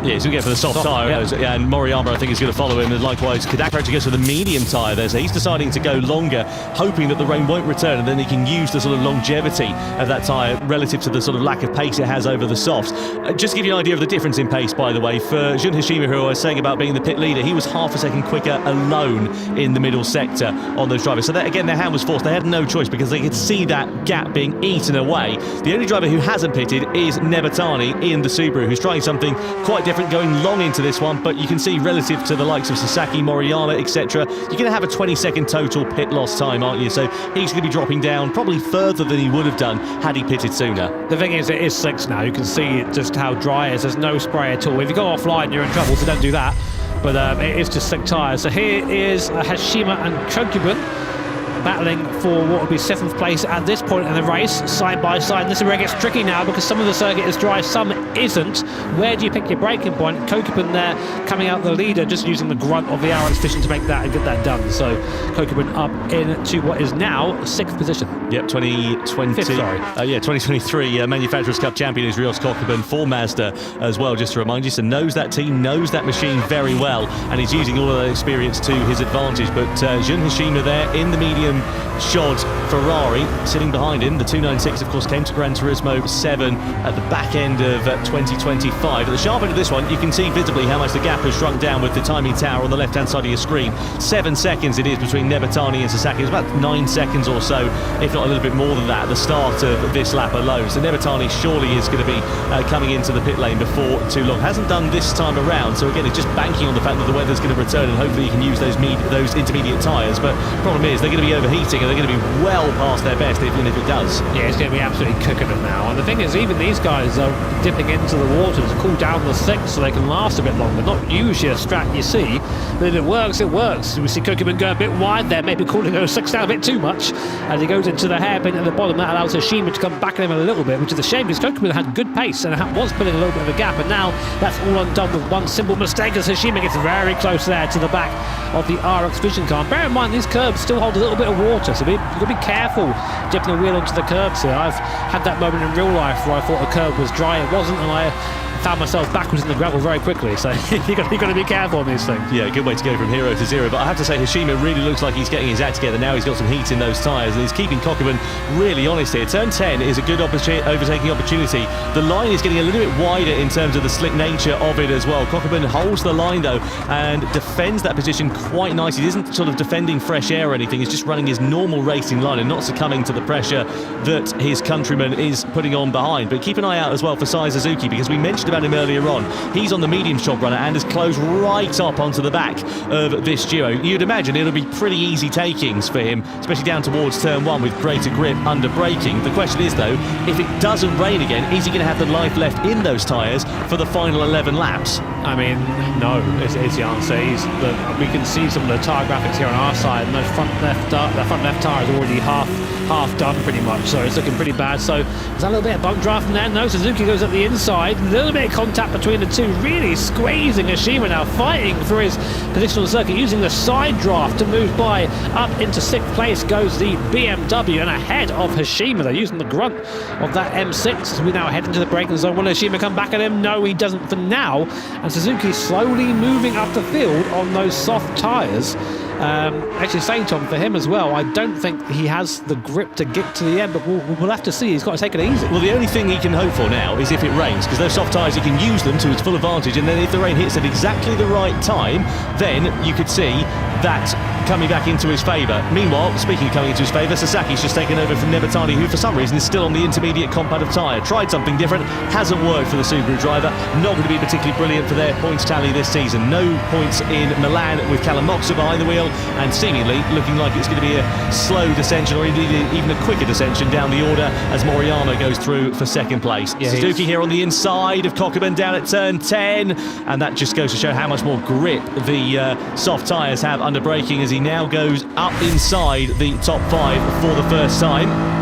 Yeah, so we get for the soft tyre, yeah. And Moriyama, I think, is going to follow him, and likewise, Kodaka actually goes for the medium tyre there, so he's deciding to go longer, hoping that the rain won't return, and then he can use the sort of longevity of that tyre relative to the sort of lack of pace it has over the softs. Just to give you an idea of the difference in pace, by the way, for Jun Hashima, who I was saying about being the pit leader, he was half a second quicker alone in the middle sector on those drivers. So that, again, their hand was forced. They had no choice because they could see that gap being eaten away. The only driver who hasn't pitted is Nebatani in the Subaru, who's trying something quite different, going long into this one, but you can see relative to the likes of Sasaki, Moriyama, etc., you're going to have a 20-second total pit loss time, aren't you? So he's going to be dropping down probably further than he would have done had he pitted sooner. The thing is, it is slicks now. You can see just how dry it is. There's no spray at all. If you go offline, you're in trouble, so don't do that. But it is just slick tyres. So here is Hashima and Kokubun battling for what would be 7th place at this point in the race, side by side. This is where it gets tricky now because some of the circuit is dry, some isn't. Where do you pick your braking point? Kokubun there coming out the leader, just using the grunt of the RX Vision to make that and get that done. So Kokubun up into what is now 6th position. Yep, 2020. 5th, sorry. 2023 Manufacturers' Cup champion is Ryos Kokubun for Mazda as well, just to remind you. So knows that team, knows that machine very well, and he's using all of that experience to his advantage. But Jun Hashima there in the medium shod Ferrari sitting behind him. The 296, of course, came to Gran Turismo 7 at the back end of 2025. At the sharp end of this one, you can see visibly how much the gap has shrunk down with the timing tower on the left-hand side of your screen. 7 seconds it is between Nebatani and Sasaki. It's about 9 seconds or so, if not a little bit more than that, at the start of this lap alone. So Nebatani surely is going to be coming into the pit lane before too long. Hasn't done this time around, so again, it's just banking on the fact that the weather's going to return and hopefully you can use those intermediate tyres. But the problem is they're going to be overheating and they're going to be well past their best even if it does. Yeah, it's going to be absolutely cooking them now. And the thing is, even these guys are dipping into the water to cool down the slicks so they can last a bit longer. Not usually a strat you see, but if it works, it works. We see Kokubun go a bit wide there, maybe cooling those slicks down a bit too much. As he goes into the hairpin at the bottom, that allows Hashima to come back at him a little bit, which is a shame because Kokubun had good pace and was putting a little bit of a gap. And now that's all undone with one simple mistake as Hashima gets very close there to the back of the RX Vision car. And bear in mind, these curbs still hold a little bit of water, so you've got to be careful dipping the wheel onto the curbs here. I've had that moment in real life where I thought a curb was dry, it wasn't, and I found myself backwards in the gravel very quickly. So you've got to be careful on these things. Yeah, good way to go from hero to zero. But I have to say, Hashima really looks like he's getting his act together now. He's got some heat in those tyres and he's keeping Kokubun really honest here. Turn 10 is a good overtaking opportunity. The line is getting a little bit wider in terms of the slick nature of it as well. Kokubun holds the line though and defends that position quite nicely. He isn't sort of defending fresh air or anything. He's just running his normal racing line and not succumbing to the pressure that his countryman is putting on behind. But keep an eye out as well for Sai Suzuki, because we mentioned about him earlier on. He's on the medium shot runner and has closed right up onto the back of this duo. You'd imagine it'll be pretty easy takings for him, especially down towards turn 1 with greater grip under braking. The question is though, if it doesn't rain again, is he going to have the life left in those tyres for the final 11 laps? I mean, no, is the answer. We can see some of the tyre graphics here on our side, and the front left tyre is already half done pretty much, so it's looking pretty bad. So there's a little bit of bump draft from there. No, Suzuki goes up the inside, a little bit of contact between the two, really squeezing Hashima now, fighting for his position on the circuit, using the side draft to move by. Up into 6th place goes the BMW, and ahead of Hashima. They're using the grunt of that M6 as we now head into the braking zone. Will Hashima come back at him? No, he doesn't for now, and Suzuki slowly moving up the field on those soft tyres. Actually saying, Tom, for him as well, I don't think he has the grip to get to the end, but we'll have to see. He's got to take it easy. Well, the only thing he can hope for now is if it rains, because those soft tyres, he can use them to its full advantage, and then if the rain hits at exactly the right time, then you could see that coming back into his favour. Meanwhile, speaking of coming into his favour, Sasaki's just taken over from Nebertani, who for some reason is still on the intermediate compound of tyre. Tried something different, hasn't worked for the Subaru driver. Not going to be particularly brilliant for their points tally this season. No points in Milan with Callum Moxer behind the wheel, and seemingly looking like it's going to be a slow descension, or indeed even a quicker descension down the order as Moriyama goes through for second place. Yeah, Suzuki here on the inside of Kokkoman down at turn 10, and that just goes to show how much more grip the soft tyres have under braking as he now goes up inside the top 5 for the first time.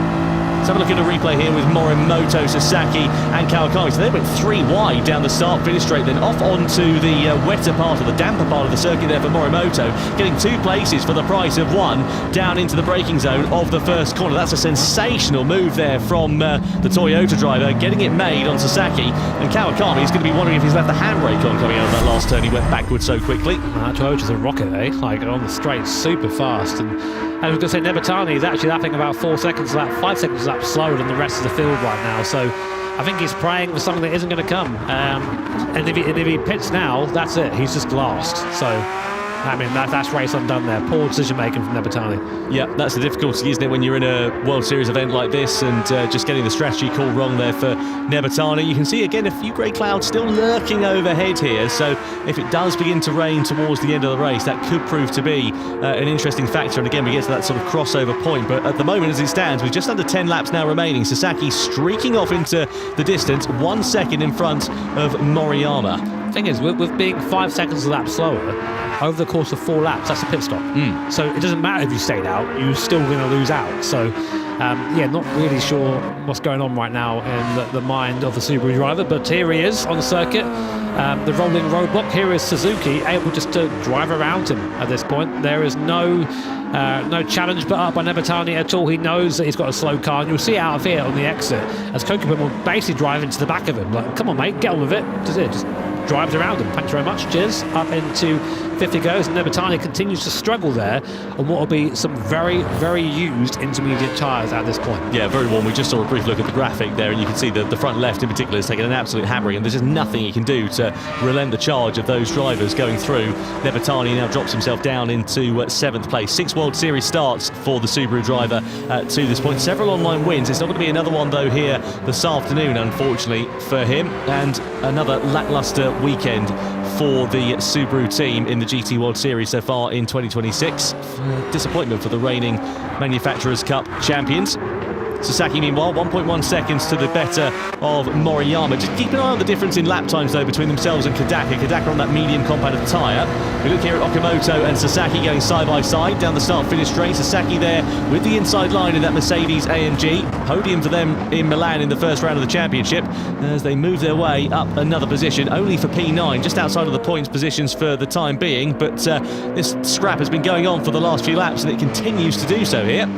Let's have a look at a replay here with Morimoto, Sasaki and Kawakami. So they went 3 wide down the start finish straight, then off onto the wetter part, or the damper part of the circuit there for Morimoto, getting 2 places for the price of 1 down into the braking zone of the first corner. That's a sensational move there from the Toyota driver, getting it made on Sasaki, and Kawakami is going to be wondering if he's left the handbrake on coming out of that last turn. He went backwards so quickly. Toyota's a rocket, eh? Like on the straight, super fast. And I was going to say, Nebertani is actually lapping about 4 seconds a lap, 5 seconds a lap slower than the rest of the field right now. So I think he's praying for something that isn't going to come. And if he pits now, that's it. He's just last. So, I mean, that's race undone there. Poor decision making from Nebertani. Yeah, that's the difficulty, isn't it, when you're in a World Series event like this and just getting the strategy call wrong there for Nebertani. You can see again a few grey clouds still lurking overhead here, so if it does begin to rain towards the end of the race, that could prove to be an interesting factor. And again, we get to that sort of crossover point, but at the moment as it stands, with just under 10 laps now remaining, Sasaki streaking off into the distance, 1 second in front of Moriyama. Thing is, with being 5 seconds a lap slower over the course of 4 laps, that's a pit stop. So it doesn't matter if you stayed out, you're still going to lose out. So yeah, not really sure what's going on right now in the mind of the Subaru driver, but here he is on the circuit. The rolling roadblock. Here is Suzuki able just to drive around him at this point. There is no challenge put up by Nebertani at all. He knows that he's got a slow car, and you'll see it out of here on the exit as Kokkoman will basically drive into the back of him. Like, come on, mate, get on with it. Just drives around him. Thanks very much. Cheers. Up into 50 goes. Nebertani continues to struggle there on what will be some very, very used intermediate tyres at this point. Yeah, very warm. We just saw a brief look at the graphic there, and you can see the front left in particular has taken an absolute hammering, and there's just nothing he can do to relent the charge of those drivers going through. Nebertani now drops himself down into 7th place. 6 World Series starts for the Subaru driver to this point. Several online wins. It's not going to be another one though here this afternoon, unfortunately for him, and another lacklustre weekend for the Subaru team in the GT World Series so far in 2026. Disappointment for the reigning Manufacturers' Cup champions. Sasaki, meanwhile, 1.1 seconds to the better of Moriyama. Just keep an eye on the difference in lap times, though, between themselves and Kodaka. Kodaka on that medium compound of tyre. We look here at Okamoto and Sasaki going side by side down the start-finish straight. Sasaki there with the inside line in that Mercedes AMG. Podium for them in Milan in the first round of the championship as they move their way up another position, only for P9, just outside of the points positions for the time being. But this scrap has been going on for the last few laps, and it continues to do so here.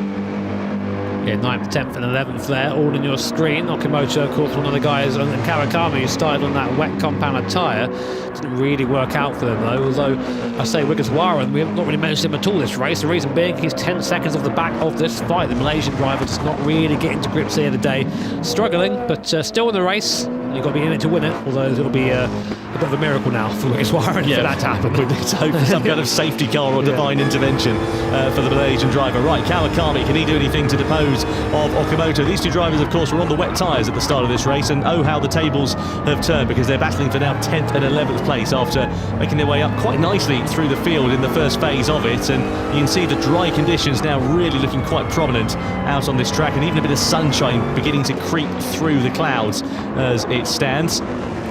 Yeah, 9th, 10th and 11th there, all in your screen. Okamoto, of course, one of the guys, and Kawakami, who started on that wet compound tyre. Didn't really work out for them, though. Although, I say Wiggins-Warren, we have not really mentioned him at all this race. The reason being, he's 10 seconds off the back of this fight. The Malaysian driver just not really getting to grips here today. Struggling, but still in the race. You've got to be in it to win it, although it'll be a bit of a miracle now for Wiggins-Warren for that to happen. We need to hope for some kind of safety car or divine intervention for the Malaysian driver. Right, Kawakami, can he do anything to depose of Okamoto? These two drivers, of course, were on the wet tyres at the start of this race, and oh, how the tables have turned, because they're battling for now 10th and 11th place after making their way up quite nicely through the field in the first phase of it. And you can see the dry conditions now really looking quite prominent out on this track, and even a bit of sunshine beginning to creep through the clouds as it stands.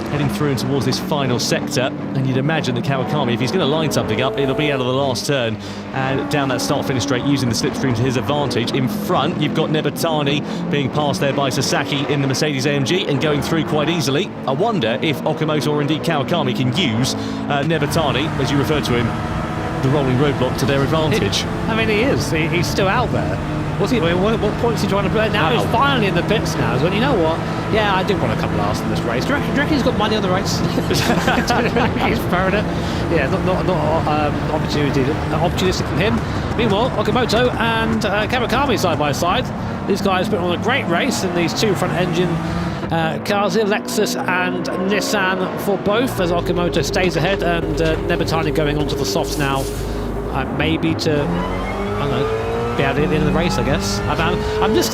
Heading through and towards this final sector, and you'd imagine that Kawakami, if he's going to line something up, it'll be out of the last turn and down that start-finish straight, using the slipstream to his advantage. In front, you've got Nebertani being passed there by Sasaki in the Mercedes AMG and going through quite easily. I wonder if Okamoto or indeed Kawakami can use Nebertani, as you refer to him, the rolling roadblock, to their advantage. I mean, he is. He's still out there. What's he? What points is he trying to play? Now he's finally in the pits now. He's going, you know what? Yeah, I did want to come last in this race. Do you reckon he's got money on the race? He's throwing it. Yeah, not opportunistic from him. Meanwhile, Okamoto and Kawakami side by side. These guys put on a great race in these two front engine cars here, Lexus and Nissan for both, as Okamoto stays ahead, and Nebertani going onto the softs now. maybe to, I don't know, be able to at the end of the race, I guess. I just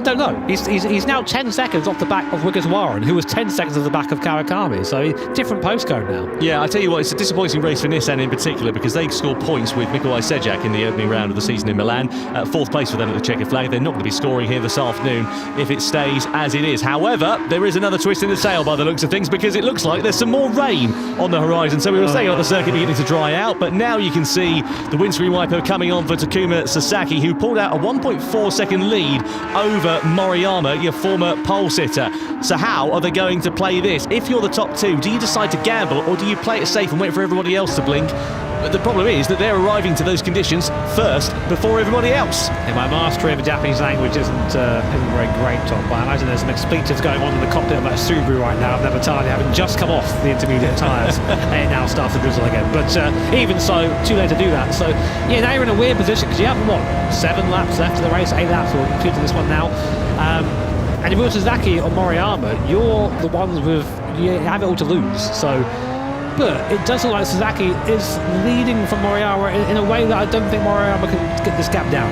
don't know. He's now 10 seconds off the back of Warren, who was 10 seconds off the back of Kawakami. So different postcode now. Yeah, I tell you what, it's a disappointing race for Nissan in particular because they scored points with Mikołaj Sejak in the opening round of the season in Milan. Fourth place for them at the checkered flag. They're not going to be scoring here this afternoon if it stays as it is. However, there is another twist in the sail by the looks of things because it looks like there's some more rain on the horizon. So we were saying about the circuit beginning to dry out, but now you can see the windscreen wiper coming on for Takuma Sasaki, who pulled out a 1.4 second lead over Moriyama, your former pole sitter. So how are they going to play this? If you're the top two, do you decide to gamble or do you play it safe and wait for everybody else to blink? But the problem is that they're arriving to those conditions first before everybody else. Yeah, my mastery of the Japanese language isn't very great, Tom, but I imagine there's some expletives going on in the cockpit of that Subaru right now. Never entirely having just come off the intermediate tyres and it now starts to drizzle again. But even so, too late to do that. So yeah, now you're in a weird position because you have, 7 laps left of the race, 8 laps, or including this one now. And if you're Sasaki or Moriyama, you're the ones you have it all to lose. So. But it does look like Sasaki is leading from Moriyama in a way that I don't think Moriyama can get this gap down.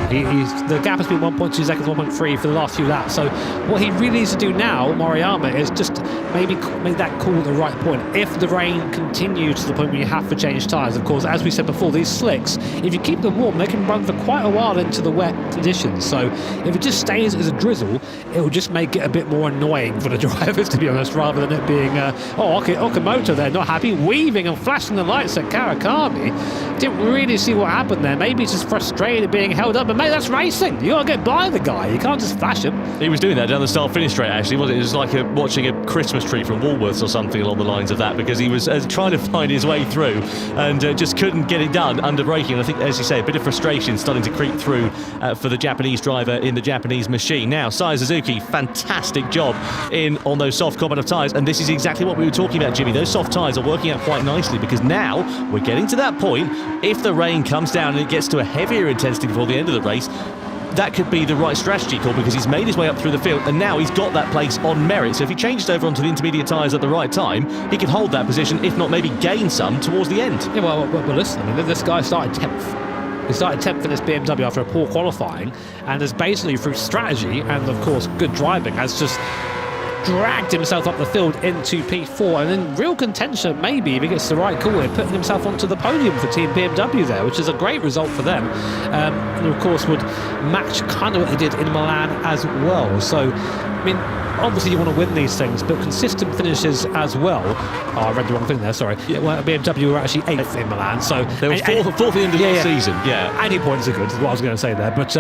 The gap has been 1.2 seconds, 1.3 for the last few laps. So what he really needs to do now, Moriyama, is just maybe make that call at the right point. If the rain continues to the point where you have to change tyres, of course, as we said before, these slicks, if you keep them warm, they can run for quite a while into the wet conditions. So if it just stays as a drizzle, it will just make it a bit more annoying for the drivers, to be honest, rather than it being, Okamoto, they're not happy. Weaving and flashing the lights at Kawakami. Didn't really see what happened there. Maybe he's just frustrated being held up, but mate, that's racing. You gotta get by the guy. You can't just flash him. He was doing that down the start-finish straight, actually, wasn't it? It was like watching a Christmas tree from Woolworths or something along the lines of that, because he was trying to find his way through and just couldn't get it done under braking. And I think, as you say, a bit of frustration starting to creep through for the Japanese driver in the Japanese machine. Now, Saya Suzuki, fantastic job on those soft combat of tyres, and this is exactly what we were talking about, Jimmy. Those soft tyres are working out quite nicely because now we're getting to that point. If the rain comes down and it gets to a heavier intensity before the end of the race, that could be the right strategy call because he's made his way up through the field and now he's got that place on merit. So if he changed over onto the intermediate tyres at the right time, he could hold that position, if not maybe gain some towards the end. Yeah, well listen, I mean, this guy started 10th. He started 10th in this BMW after a poor qualifying and has basically, through strategy and, of course, good driving, has just dragged himself up the field into P4 and in real contention, maybe, if he gets the right call here, putting himself onto the podium for Team BMW there, which is a great result for them. And, of course, would match kind of what they did in Milan as well. So, I mean, obviously you want to win these things, but consistent finishes as well. Oh, I read the wrong thing there, sorry. Yeah, well, BMW were actually 8th in Milan, so... They were fourth at the end of the season, yeah. Any points are good, is what I was going to say there. But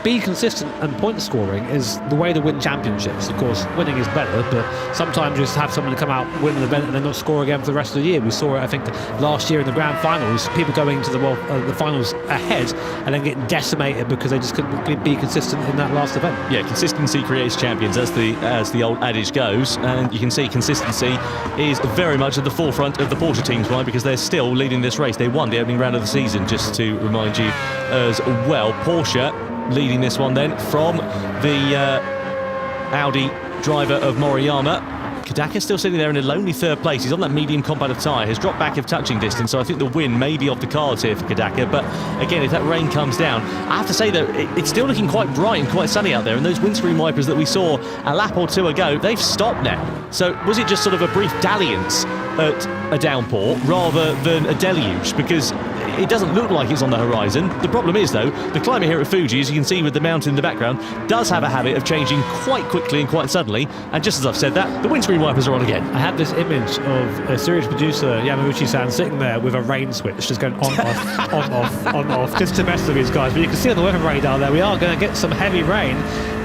be consistent and point scoring is the way to win championships. Of course, winning is better, but sometimes you just have someone to come out, win an event, and then not score again for the rest of the year. We saw it, I think, last year in the Grand Finals, people going to the finals ahead and then getting decimated because they just couldn't be consistent in that last event. Yeah, consistency creates champions, as the old adage goes, and you can see consistency is very much at the forefront of the Porsche teams, right? Because they're still leading this race. They won the opening round of the season, just to remind you as well. Porsche leading this one then from the Audi driver of Moriyama. Kadaka still sitting there in a lonely third place. He's on that medium combat tyre, has dropped back of touching distance, so I think the win may be off the cards here for Kadaka. But again, if that rain comes down, I have to say that it's still looking quite bright and quite sunny out there, and those windscreen wipers that we saw a lap or two ago, they've stopped now. So was it just sort of a brief dalliance at a downpour rather than a deluge? Because it doesn't look like it's on the horizon. The problem is, though, the climate here at Fuji, as you can see with the mountain in the background, does have a habit of changing quite quickly and quite suddenly. And just as I've said that, the windscreen wipers are on again. I had this image of a series producer, Yamauchi-san, sitting there with a rain switch, just going on, off, on, off, on, off, just to mess with these guys. But you can see on the weather radar there, we are going to get some heavy rain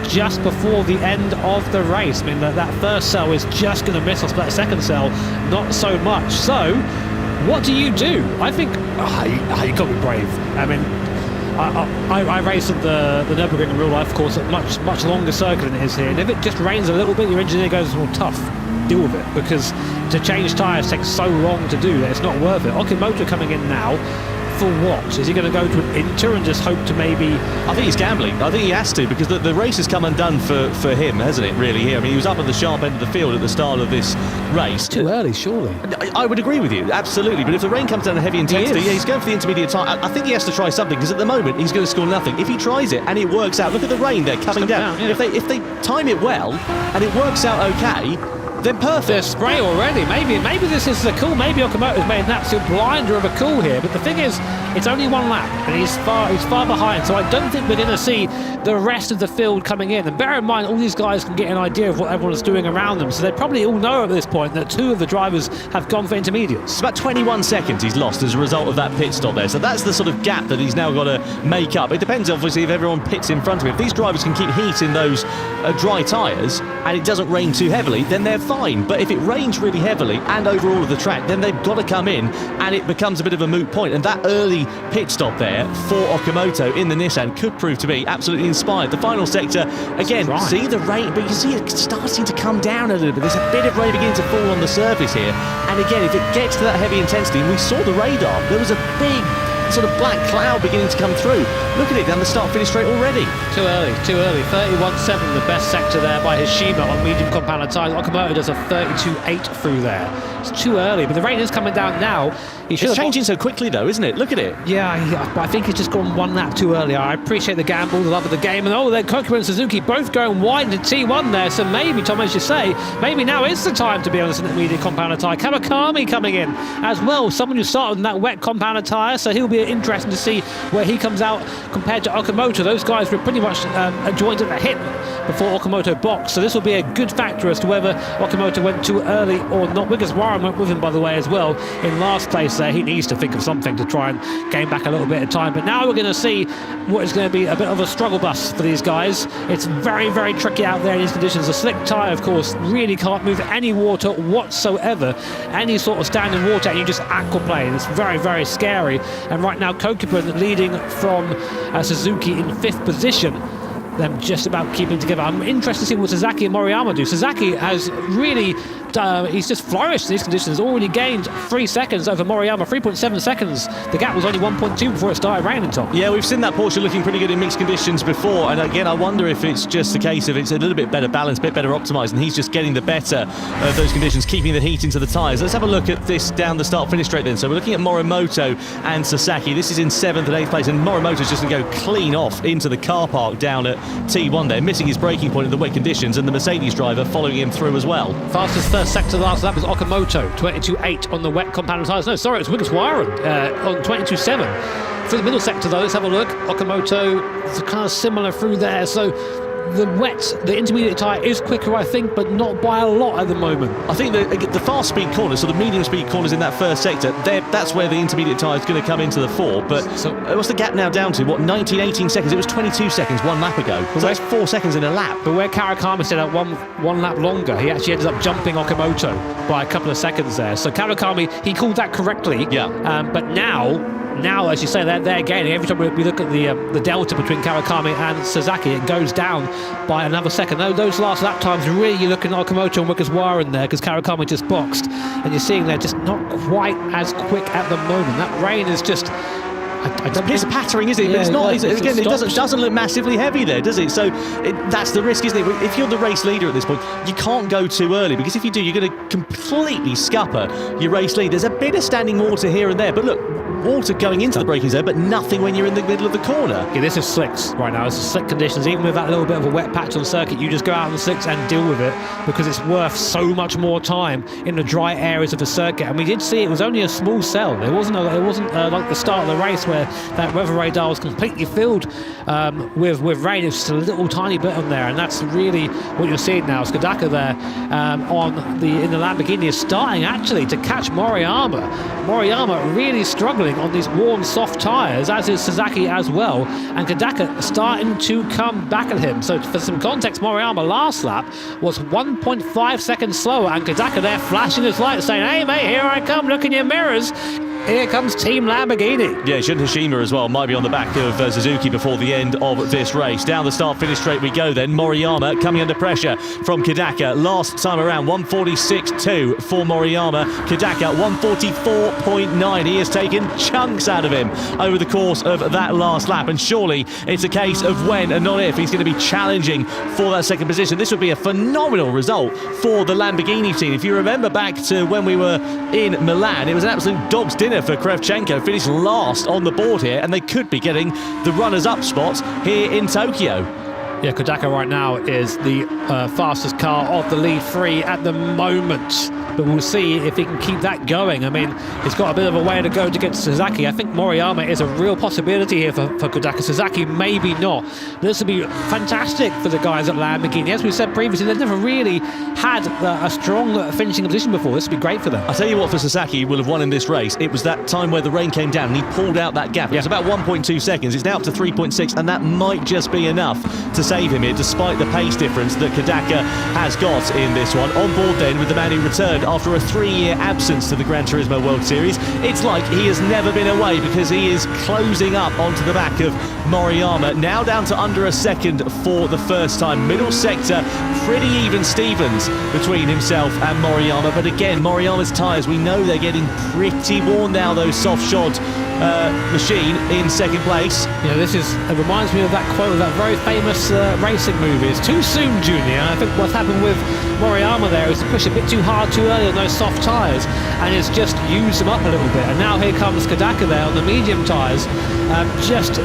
just before the end of the race. I mean, that first cell is just going to miss us, but that second cell, not so much. So, what do you do? I think you got to be brave. I mean, I raced at the Nürburgring in real life, of course, at much longer circuit than it is here. And if it just rains a little bit, your engineer goes, well, tough, deal with it. Because to change tyres takes so long to do that it's not worth it. Okamoto coming in now, for what? Is he going to go to an Inter and just hope to maybe... I think he's gambling. I think he has to, because the race has come undone for him, hasn't it, really, here? I mean, he was up at the sharp end of the field at the start of this race. Too early, surely. I would agree with you, absolutely. But if the rain comes down at heavy intensity, yeah, he's going for the intermediate time. I think he has to try something, because at the moment, he's going to score nothing. If he tries it and it works out, look at the rain there coming down. Yeah. If they time it well and it works out okay, then perfect. There's spray already. Maybe this is the call. Maybe Okamoto's made an absolute blinder of a call here. But the thing is, it's only one lap, and he's far behind. So I don't think we're going to see the rest of the field coming in. And bear in mind, all these guys can get an idea of what everyone's doing around them. So they probably all know at this point that two of the drivers have gone for intermediates. It's about 21 seconds he's lost as a result of that pit stop there. So that's the sort of gap that he's now got to make up. It depends, obviously, if everyone pits in front of him. If these drivers can keep heat in those dry tyres and it doesn't rain too heavily, then they're fine. But if it rains really heavily and over all of the track, then they've got to come in and it becomes a bit of a moot point. And that early pit stop there for Okamoto in the Nissan could prove to be absolutely inspired. The final sector, again, see the rain, but you see it starting to come down a little bit. There's a bit of rain beginning to fall on the surface here. And again, if it gets to that heavy intensity, and we saw the radar, there was a big sort of black cloud beginning to come through. Look at it down the start-finish straight already. Too early. 31.7, the best sector there by Hishima on medium compound tyres. Okamoto does a 32.8 through there. It's too early, but the rain is coming down now. It's changing so quickly though, isn't it? Look at it. Yeah, I think it's just gone one lap too early. I appreciate the gamble, the love of the game, and then Kokuba and Suzuki both going wide into T1 there, so maybe, Tom, as you say, maybe now is the time to be on this intermediate compound tyre. Kawakami coming in as well, someone who started on that wet compound tyre, so he'll be interesting to see where he comes out compared to Okamoto. Those guys were pretty much joined at the hip before Okamoto boxed, so this will be a good factor as to whether Okamoto went too early or not. Wiggers Warren went with him, by the way, as well in last place there. He needs to think of something to try and gain back a little bit of time, but now we're going to see what is going to be a bit of a struggle bus for these guys. It's very, very tricky out there in these conditions. A slick tyre, of course, really can't move any water whatsoever, any sort of standing water, and you just aquaplane. It's very, very scary. And right now Kokuba leading from Suzuki in 5th position, them just about keeping together. I'm interested to see what Sasaki and Moriyama do. Sasaki has really he's just flourished in these conditions, already gained 3 seconds over Moriyama, 3.7 seconds. The gap was only 1.2 before it started raining, Tom. Yeah, we've seen that Porsche looking pretty good in mixed conditions before, and again, I wonder if it's just a case of it's a little bit better balanced, a bit better optimised, and he's just getting the better of those conditions, keeping the heat into the tyres. Let's have a look at this down the start-finish straight then. So we're looking at Morimoto and Sasaki. This is in 7th and 8th place, and Morimoto's just going to go clean off into the car park down at T1 there, missing his braking point in the wet conditions, and the Mercedes driver following him through as well. Fastest first sector last lap was Okamoto, 22.8 on the wet compound tyres. No, sorry, it was Wiggers Warren on 22.7. For the middle sector though, let's have a look. Okamoto, kind of similar through there. So the intermediate tyre is quicker, I think, but not by a lot at the moment. I think the fast speed corners, so the medium speed corners in that first sector, that's where the intermediate tyre is going to come into the fore. But so, what's the gap now down to? What, 19, 18 seconds? It was 22 seconds 1 lap ago. So that's 4 seconds in a lap. But where Kawakami stayed out one lap longer, he actually ended up jumping Okamoto by a couple of seconds there. So Kawakami, he called that correctly. Yeah. But now, as you say, they're gaining. Every time we look at the delta between Kawakami and Sasaki, it goes down by another second. Those last lap times, really you're looking at Okamoto and Wiggers Warren there, because Kawakami just boxed, and you're seeing they're just not quite as quick at the moment. That rain is just... It's pattering, isn't it? Yeah, but it's not. Again, it doesn't look massively heavy there, does it? So that's the risk, isn't it? If you're the race leader at this point, you can't go too early, because if you do, you're going to completely scupper your race lead. There's a bit of standing water here and there, but look, water going into the braking zone, but nothing when you're in the middle of the corner. Yeah, this is slicks right now. This is slick conditions. Even with that little bit of a wet patch on circuit, you just go out on the slicks and deal with it, because it's worth so much more time in the dry areas of the circuit. And we did see it was only a small cell. It wasn't like the start of the race where that weather radar was completely filled with rain. It's just a little tiny bit on there, and that's really what you're seeing now. Skodaka there in the Lamborghini is starting actually to catch Moriyama. Moriyama really struggling on these warm, soft tyres, as is Sasaki as well, and Kodaka starting to come back at him. So for some context, Moriyama last lap was 1.5 seconds slower, and Kodaka there flashing his lights saying, "Hey mate, here I come, look in your mirrors." here comes Team Lamborghini. Yeah, Jun Hashima as well might be on the back of Suzuki before the end of this race. Down the start-finish straight we go then. Moriyama coming under pressure from Kodaka. Last time around, 146.2 for Moriyama. Kodaka, 144.9. He has taken chunks out of him over the course of that last lap. And surely it's a case of when and not if he's going to be challenging for that second position. This would be a phenomenal result for the Lamborghini team. If you remember back to when we were in Milan, it was an absolute dog's dinner for Kravchenko. Finished last on the board here, and they could be getting the runners-up spots here in Tokyo. Yeah, Kodaka right now is the fastest car of the lead three at the moment. But we'll see if he can keep that going. I mean, he's got a bit of a way to go to get to Sasaki. I think Moriyama is a real possibility here for Kodaka. Sasaki, maybe not. This would be fantastic for the guys at Lamborghini. As we said previously, they've never really had a strong finishing position before. This would be great for them. I'll tell you what, for Sasaki, will have won in this race. It was that time where the rain came down and he pulled out that gap. It was about 1.2 seconds. It's now up to 3.6, and that might just be enough to save him here, despite the pace difference that Kodaka has got in this one. On board then with the man who returned after a 3-year absence to the Gran Turismo World Series. It's like he has never been away, because he is closing up onto the back of Moriyama. Now down to under a second for the first time. Middle sector, pretty even Stevens between himself and Moriyama. But again, Moriyama's tyres, we know they're getting pretty worn now, those soft shod machine in second place. Yeah, it reminds me of that quote of that very famous racing movie. It's too soon, Junior. I think what's happened with Moriyama there is to push a bit too hard too early on those soft tyres, and it's just used them up a little bit. And now here comes Kodaka there on the medium tyres, just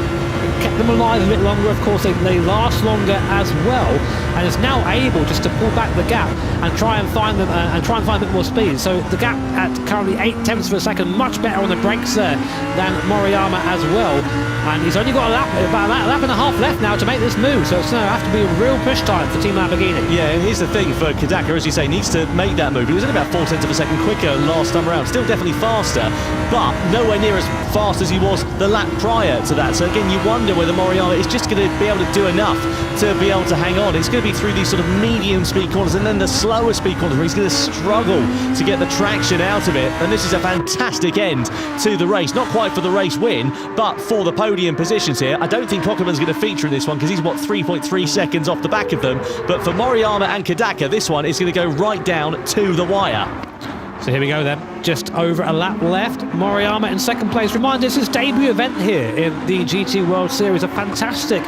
kept them alive a bit longer. Of course, they last longer as well, and is now able just to pull back the gap and try and find them a bit more speed. So the gap at currently 0.8 of a second, much better on the brakes there than Moriyama as well. And he's only got about a lap and a half left now to make this move, so it's going to have to be a real push time for Team Lamborghini. Yeah, and here's the thing for Kodaka, as you say, needs to make that move. He was only about 0.4 of a second quicker last time around, still definitely faster, but nowhere near as fast as he was the lap prior to that. So again, you wonder whether Moriyama is just going to be able to do enough to be able to hang on. It's going to be through these sort of medium speed corners and then the slower speed corners where he's going to struggle to get the traction out of it. And this is a fantastic end to the race. Not quite for the race win, but for the podium positions here. I don't think Kokeman's going to feature in this one because he's, 3.3 seconds off the back of them. But for Moriyama and Kodaka, this one is going to go right down to the wire. So here we go then, just over a lap left. Moriyama in second place. Remind us, his debut event here in the GT World Series. A fantastic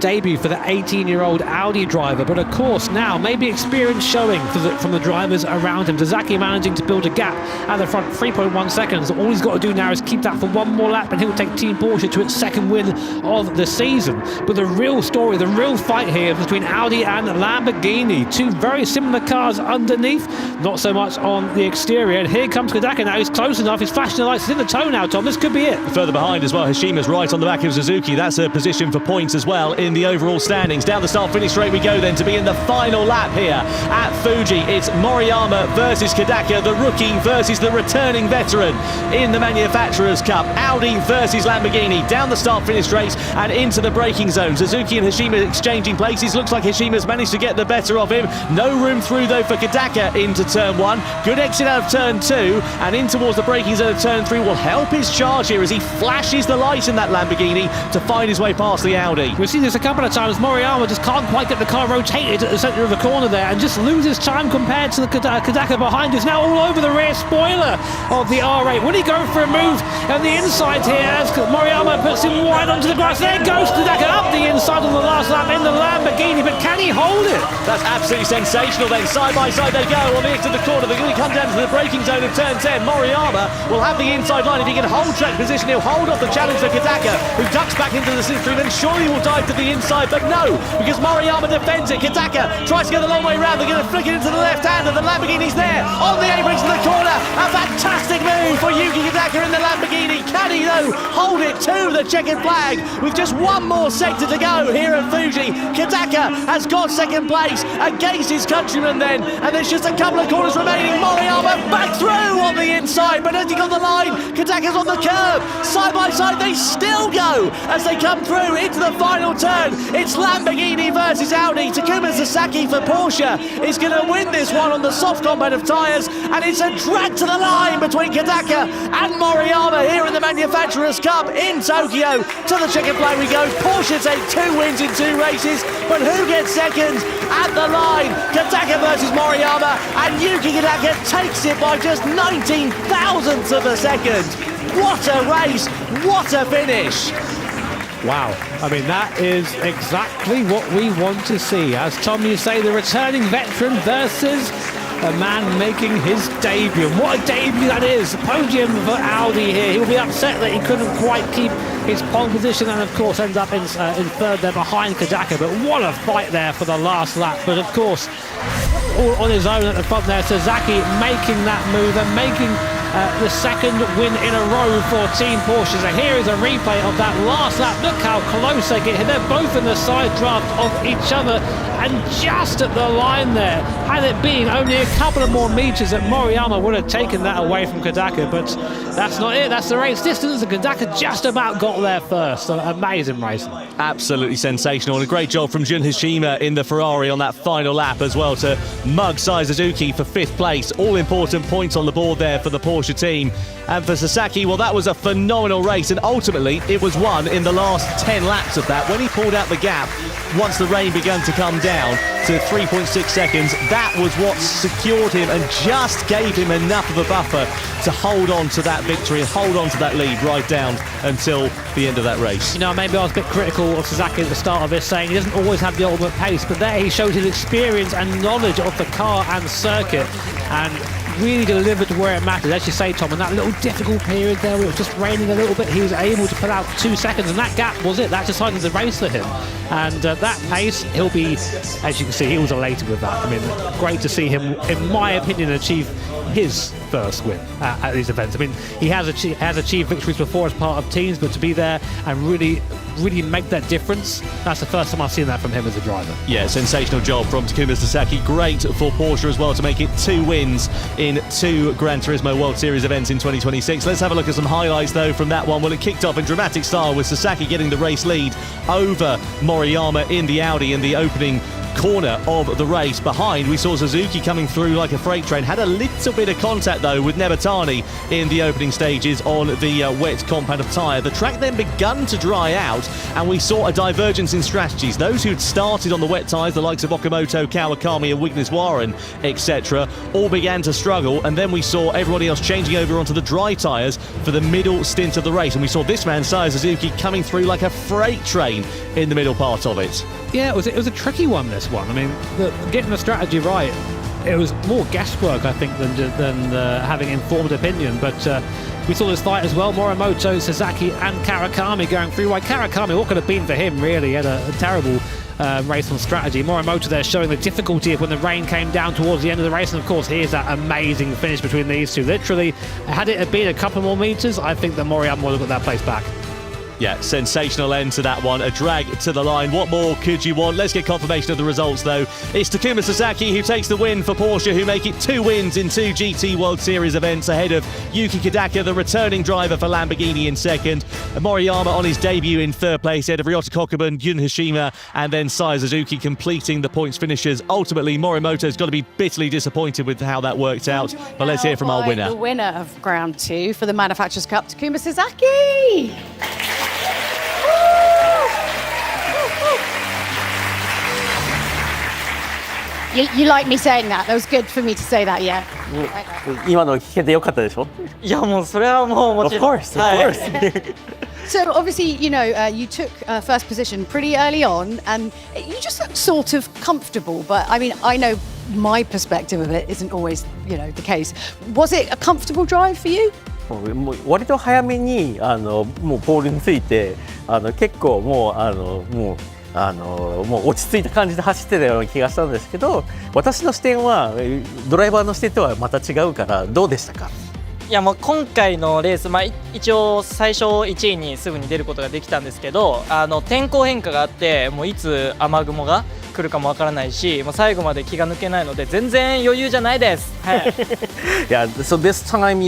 debut for the 18-year-old Audi driver. But of course now, maybe experience showing from the drivers around him. Sasaki managing to build a gap at the front, 3.1 seconds. All he's got to do now is keep that for one more lap, and he'll take Team Porsche to its second win of the season. But the real story, the real fight here is between Audi and Lamborghini. Two very similar cars underneath, not so much on the exterior. And here comes Kodaka now. He's close enough. He's flashing the lights. He's in the toe now, Tom. This could be it. Further behind as well, Hashima's right on the back of Suzuki. That's a position for points as well in the overall standings. Down the start-finish straight we go then to be in the final lap here at Fuji. It's Moriyama versus Kodaka, the rookie versus the returning veteran in the Manufacturers' Cup. Audi versus Lamborghini. Down the start-finish straight and into the braking zone. Suzuki and Hashima exchanging places. Looks like Hashima's managed to get the better of him. No room through though for Kodaka into turn 1. Good exit out of turn 2 and in towards the braking zone of turn 3 will help his charge here as he flashes the light in that Lamborghini to find his way past the Audi. We've seen this a couple of times. Moriyama just can't quite get the car rotated at the centre of the corner there and just loses time compared to the Kodaka behind. Is now all over the rear spoiler of the R8. Will he go for a move on the inside here as Moriyama puts him wide onto the grass? There goes Kodaka up the inside of the last lap in the Lamborghini, but can he hold it? That's absolutely sensational then. Side by side they go on the exit of the corner. They're going to come down to the braking zone of turn 10. Moriyama will have the inside line. If he can hold track position, he'll hold off the challenge for Kodaka, who ducks back into the slipstream, then surely will dive to the inside, but no, because Moriyama defends it. Kodaka tries to go the long way round. They're going to flick it into the left hand, and the Lamborghini's there on the apron to the corner. A fantastic move for Yuki Kodaka in the Lamborghini. Can he though hold it to the checkered flag with just one more sector to go here at Fuji? Kodaka has got second place against his countryman then, and there's just a couple of corners remaining. Moriyama back through. on the inside, but ending on the line. Kadaka's on the curb. Side by side, they still go as they come through into the final turn. It's Lamborghini versus Audi. Takuma Sasaki for Porsche is going to win this one on the soft combat of tyres, and it's a drag to the line between Kadaka and Moriyama here in the Manufacturers' Cup in Tokyo. To the checkered flag we go. Porsche take 2 wins in 2 races, but who gets second at the line? Kadaka versus Moriyama, and Yuki Kadaka takes it by just 19 thousandths of a second. What a race, what a finish. Wow, I mean that is exactly what we want to see. As Tom, you say, the returning veteran versus a man making his debut. What a debut that is. Podium for Audi here. He'll be upset that he couldn't quite keep his pole position, and of course ends up in third there behind Kadaka. But what a fight there for the last lap. But of course, all on his own at the front there, Sasaki making that move and making the second win in a row for Team Porsche. So here is a replay of that last lap. Look how close they get. They're both in the side draft of each other, and just at the line there. Had it been only a couple of more meters, that Moriyama would have taken that away from Kadaka, but that's not it. That's the race distance, and Kadaka just about got there first. So amazing racing. Absolutely sensational, and a great job from Jun Hashima in the Ferrari on that final lap as well to mug Sai Suzuki for 5th place. All important points on the board there for the Porsche team. And for Sasaki, well, that was a phenomenal race, and ultimately it was won in the last 10 laps of that. When he pulled out the gap, once the rain began to come down to 3.6 seconds, that was what secured him and just gave him enough of a buffer to hold on to that victory and hold on to that lead right down until the end of that race. You know, maybe I was a bit critical of Sasaki at the start of this, saying he doesn't always have the ultimate pace, but there he showed his experience and knowledge of the car and circuit, and really delivered where it mattered. As you say, Tom, in that little difficult period there where it was just raining a little bit, he was able to put out 2 seconds, and that gap was it. That decided the race for him. And that pace, he'll be, as you can see, he was elated with that. I mean, great to see him, in my opinion, achieve his first win at these events. I mean, he has achieved victories before as part of teams, but to be there and really make that difference, that's the first time I've seen that from him as a driver. Yeah, sensational job from Takuma Sasaki. Great for Porsche as well to make it 2 wins in 2 Gran Turismo World Series events in 2026. Let's have a look at some highlights though from that one. Well, it kicked off in dramatic style with Sasaki getting the race lead over Moriyama in the Audi in the opening corner of the race. Behind, we saw Suzuki coming through like a freight train. Had a little bit of contact though with Nebatani in the opening stages on the wet compound of tyre. The track then begun to dry out, and we saw a divergence in strategies. Those who'd started on the wet tyres, the likes of Okamoto, Kawakami and Wignes Warren, etc., all began to struggle, and then we saw everybody else changing over onto the dry tyres for the middle stint of the race, and we saw this man, Sai Suzuki, coming through like a freight train in the middle part of it. Yeah, it was a tricky one, this one. I mean, getting the strategy right, it was more guesswork, I think, than having informed opinion. But we saw this fight as well. Morimoto, Sasaki and Kawakami going through. Why Kawakami, what could have been for him, really? He had a terrible race on strategy. Morimoto there showing the difficulty of when the rain came down towards the end of the race. And, of course, here's that amazing finish between these two. Literally, had it been a couple more meters, I think that Moriyama would have got that place back. Yeah, sensational end to that one. A drag to the line. What more could you want? Let's get confirmation of the results, though. It's Takuma Sasaki who takes the win for Porsche, who make it 2 wins in 2 GT World Series events ahead of Yuki Kadaka, the returning driver for Lamborghini, in second. Moriyama on his debut in 3rd place ahead of Ryota Kokuben, Jun Hashima, and then Sai Suzuki completing the points finishers. Ultimately, Morimoto's got to be bitterly disappointed with how that worked out. But let's hear from our winner. The winner of Round 2 for the Manufacturers' Cup, Takuma Sasaki. You like me saying that? That was good for me to say that, yeah. 今の聞けてよかったでしょ？いやもうそれはもうもちろん。Of course, of course. So obviously, you know, you took first position pretty early on, and you just looked sort of comfortable. But I mean, I know my perspective of it isn't always, you know, the case. Was it a comfortable drive for you? もう割と早めにもうポールについて結構もう落ち着いた感じで走ってたような気がしたんですけど、私の視点はドライバーの視点とはまた違うからどうでしたか？いやもう今回のレース、一応最初1位にすぐに出ることができたんですけど、天候変化があって、もういつ雨雲が来るかもわからないし、もう最後まで気が抜けないので全然余裕じゃないです。はい。Yeah, so this time,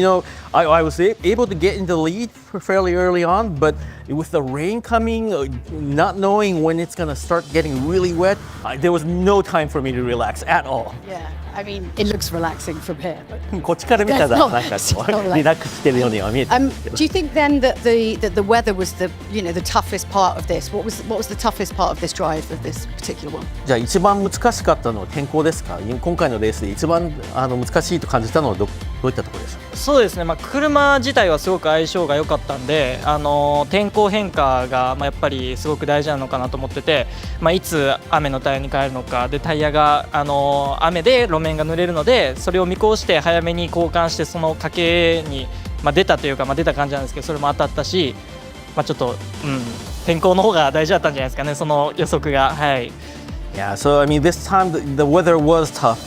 I was able to get in the lead fairly early on, but with the rain coming, not knowing when it's gonna start getting really wet, there was no time for me to relax at all. Yeah, I mean, it looks relaxing from here. こっちから見たら It's not- なんか it's not like- リラックスしてるようには見えてるんですけど。 Do you think then that the weather was the toughest part of this? What was the toughest part of this drive of this particular one? じゃあ一番難しかったのは天候ですか？今回のレースで一番難しいと感じたのはどういったところでしょうか？そうですね、車自体はすごく相性が良かったんで、天候変化がやっぱりすごく大事なのかなと思ってて、いつ雨のタイヤに変えるのかで、タイヤが、雨で路面が濡れるので、それを見越して早めに交換して、その賭けに、出たというか、出た感じなんですけど、それも当たったし、ちょっと、天候の方が大事だったんじゃないですかね、その予測が。はい。Yeah, so I mean, this time the weather was tough.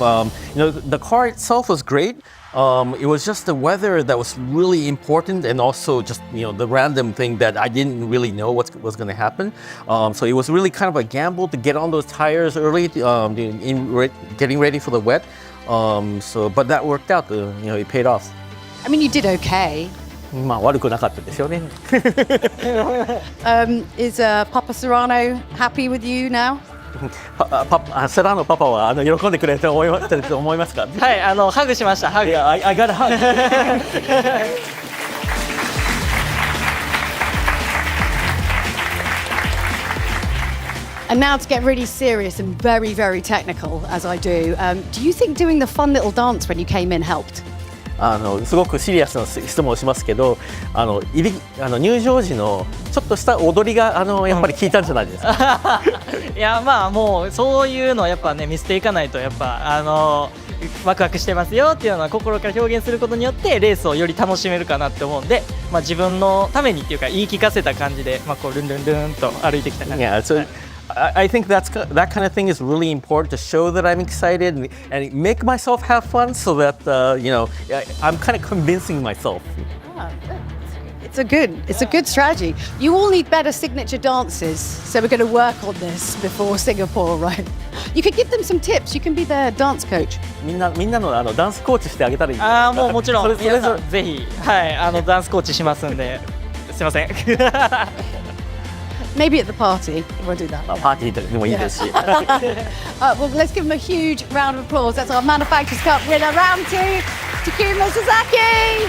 The car itself was great. It was just the weather that was really important, and also just the random thing that I didn't really know what was going to happen. So it was really kind of a gamble to get on those tires early, getting ready for the wet. But that worked out. It paid off. I mean, you did okay. 悪くなかったですよね。Is Papa Serrano happy with you now? セラーノパパは喜んでくれると思いますか？はい、ハグしました。ハグ。Yeah, I got a hug. And now to get really serious and very, very technical, as I do, do you think doing the fun little dance when you came in helped? すごくシリアスな質問をしますけど、入場時のちょっとした踊りがやっぱり効いたんじゃないですか。いやもうそういうのをやっぱね見せていかないと、やっぱワクワクしてますよっていうのは心から表現することによってレースをより楽しめるかなって思うんで、自分のためにっていうか言い聞かせた感じで、こうルンルンルンと歩いてきた感じ。Yeah, so I think that kind of thing is really important to show that I'm excited and make myself have fun, so that I'm kind of convincing myself. It's a good strategy. You all need better signature dances, so we're going to work on this before Singapore, right? You could give them some tips. You can be their dance coach. みんなのダンスコーチしてあげたらいいですか？もちろん。皆さんぜひダンスコーチしますんで、すいません。Maybe at the party, we'll do that. パーティーでもいいですし。Well, let's give them a huge round of applause. That's our Manufacturers Cup winner, round 2, Takuma Sasaki.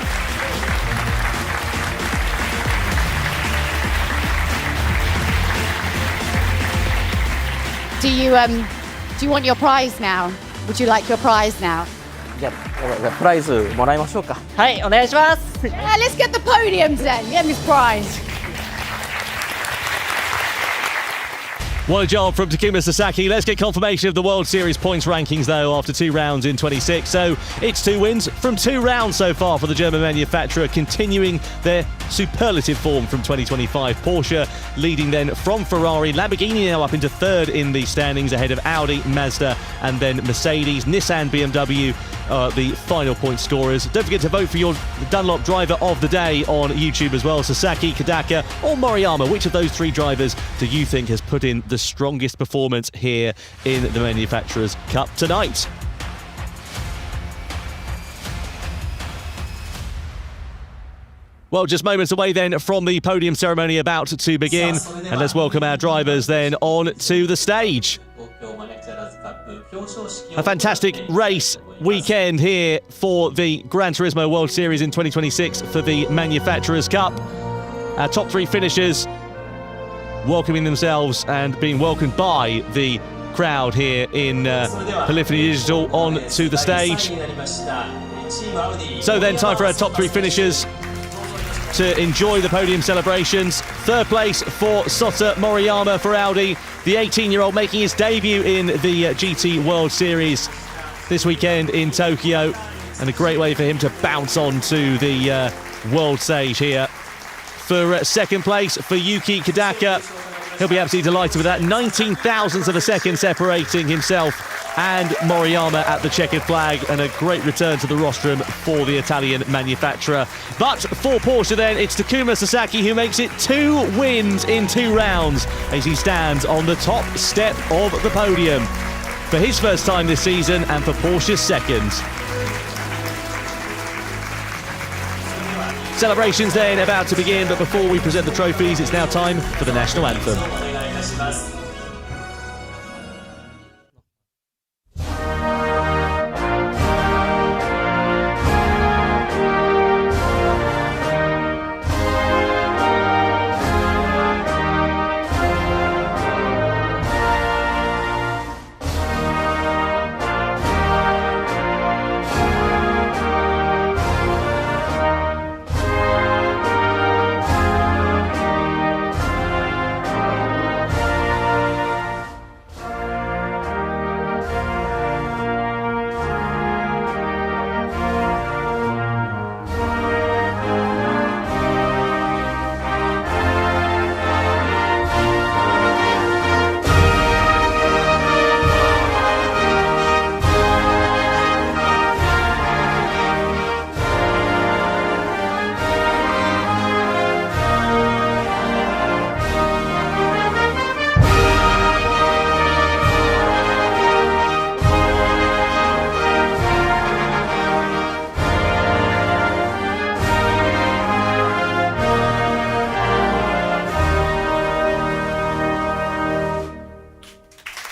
Do you want your prize now? Would you like your prize now? じゃあプライズもらいましょうか。はい、お願いします。Yeah, let's get the podiums then. Get his prize. What a job from Takuma Sasaki. Let's get confirmation of the World Series points rankings, though, after 2 rounds in 26. So it's 2 wins from 2 rounds so far for the German manufacturer, continuing their superlative form from 2025. Porsche leading then from Ferrari. Lamborghini now up into 3rd in the standings, ahead of Audi, Mazda, and then Mercedes. Nissan, BMW the final point scorers. Don't forget to vote for your Dunlop driver of the day on YouTube as well. Sasaki, Kadaka, or Moriyama. Which of those 3 drivers do you think has put in the strongest performance here in the Manufacturers' Cup tonight? Well, just moments away then from the podium ceremony about to begin, and let's welcome our drivers then on to the stage. A fantastic race weekend here for the Gran Turismo World Series in 2026 for the Manufacturers' Cup. Our top 3 finishers welcoming themselves and being welcomed by the crowd here in Polyphony Digital on to the stage. So then, time for our top 3 finishers to enjoy the podium celebrations. 3rd place for Sota Moriyama for Audi, the 18-year-old making his debut in the GT World Series this weekend in Tokyo, and a great way for him to bounce on to the world stage here. For 2nd place for Yuki Kadaka, he'll be absolutely delighted with that. 19 thousandths of a second separating himself and Moriyama at the checkered flag, and a great return to the rostrum for the Italian manufacturer. But for Porsche then, it's Takuma Sasaki who makes it 2 wins in 2 rounds as he stands on the top step of the podium for his first time this season and for Porsche's second. Celebrations then about to begin, but before we present the trophies, it's now time for the national anthem.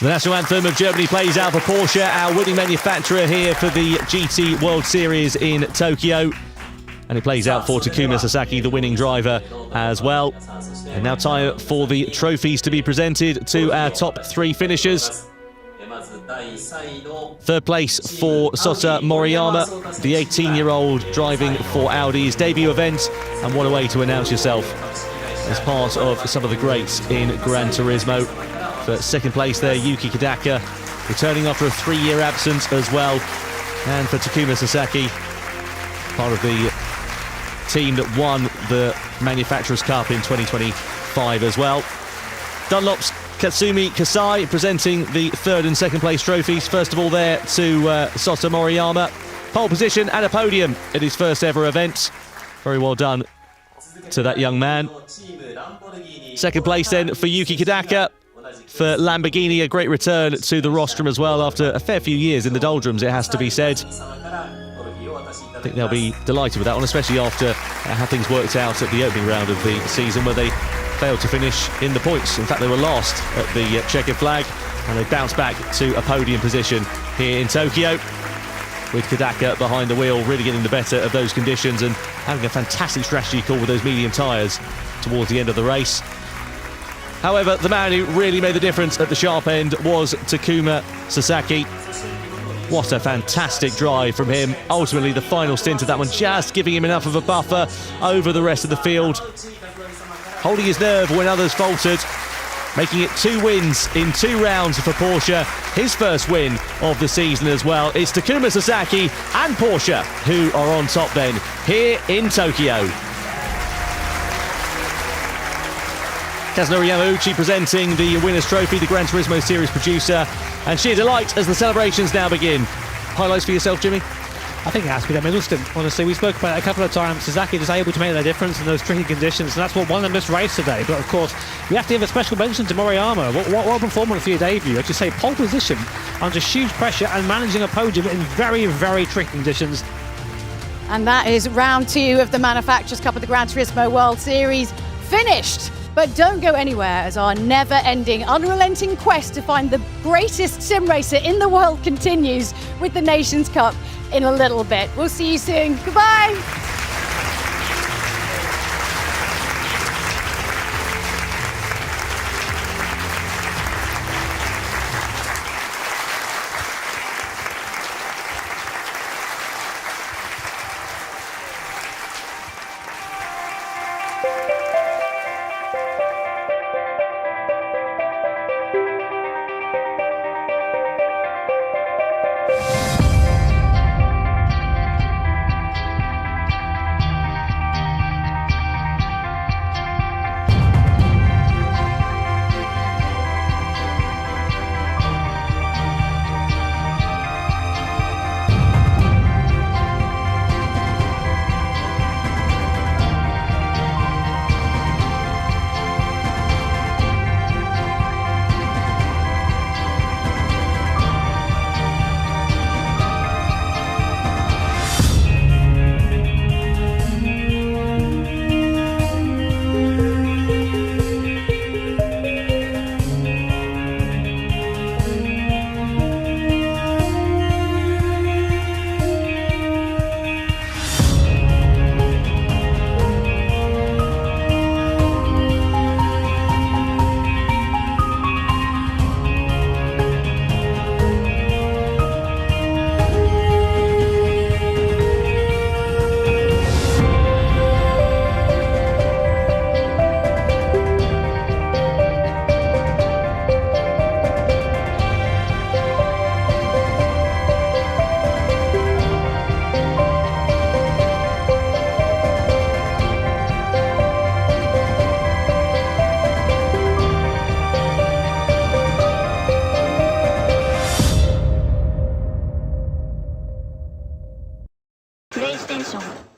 The national anthem of Germany plays out for Porsche, our winning manufacturer here for the GT World Series in Tokyo. And it plays out for Takuma Sasaki, the winning driver as well. And now time for the trophies to be presented to our top 3 finishers. Third place for Sota Moriyama, the 18-year-old driving for Audi's debut event. And what a way to announce yourself as part of some of the greats in Gran Turismo. For second place there, Yuki Kodaka, returning after a 3-year absence as well. And for Takuma Sasaki, part of the team that won the Manufacturers' Cup in 2025 as well. Dunlop's Katsumi Kasai presenting the third and second place trophies. First of all there to Sota Moriyama. Pole position and a podium at his first ever event. Very well done to that young man. Second place then for Yuki Kodaka. For Lamborghini, a great return to the rostrum as well after a fair few years in the doldrums, it has to be said. I think they'll be delighted with that one, especially after how things worked out at the opening round of the season where they failed to finish in the points. In fact, they were last at the checkered flag and they bounced back to a podium position here in Tokyo, with Kodaka behind the wheel, really getting the better of those conditions and having a fantastic strategy call with those medium tyres towards the end of the race. However, the man who really made the difference at the sharp end was Takuma Sasaki. What a fantastic drive from him. Ultimately, the final stint of that one just giving him enough of a buffer over the rest of the field. Holding his nerve when others faltered. Making it 2 wins in 2 rounds for Porsche. His first win of the season as well. It's Takuma Sasaki and Porsche who are on top then here in Tokyo. Kazunori Yamauchi presenting the winner's trophy, the Gran Turismo Series producer, and sheer delight as the celebrations now begin. Highlights for yourself, Jimmy? I think it has to be that middle stint, honestly. We spoke about it a couple of times. Sasaki just able to make that difference in those tricky conditions, and that's what won them this race today. But of course, we have to give a special mention to Moriyama. What a performance for your debut. As you say, pole position under huge pressure and managing a podium in very, very tricky conditions. And that is round 2 of the Manufacturers' Cup of the Gran Turismo World Series finished. But don't go anywhere as our never-ending, unrelenting quest to find the greatest sim racer in the world continues with the Nations Cup in a little bit. We'll see you soon. Goodbye. ステーション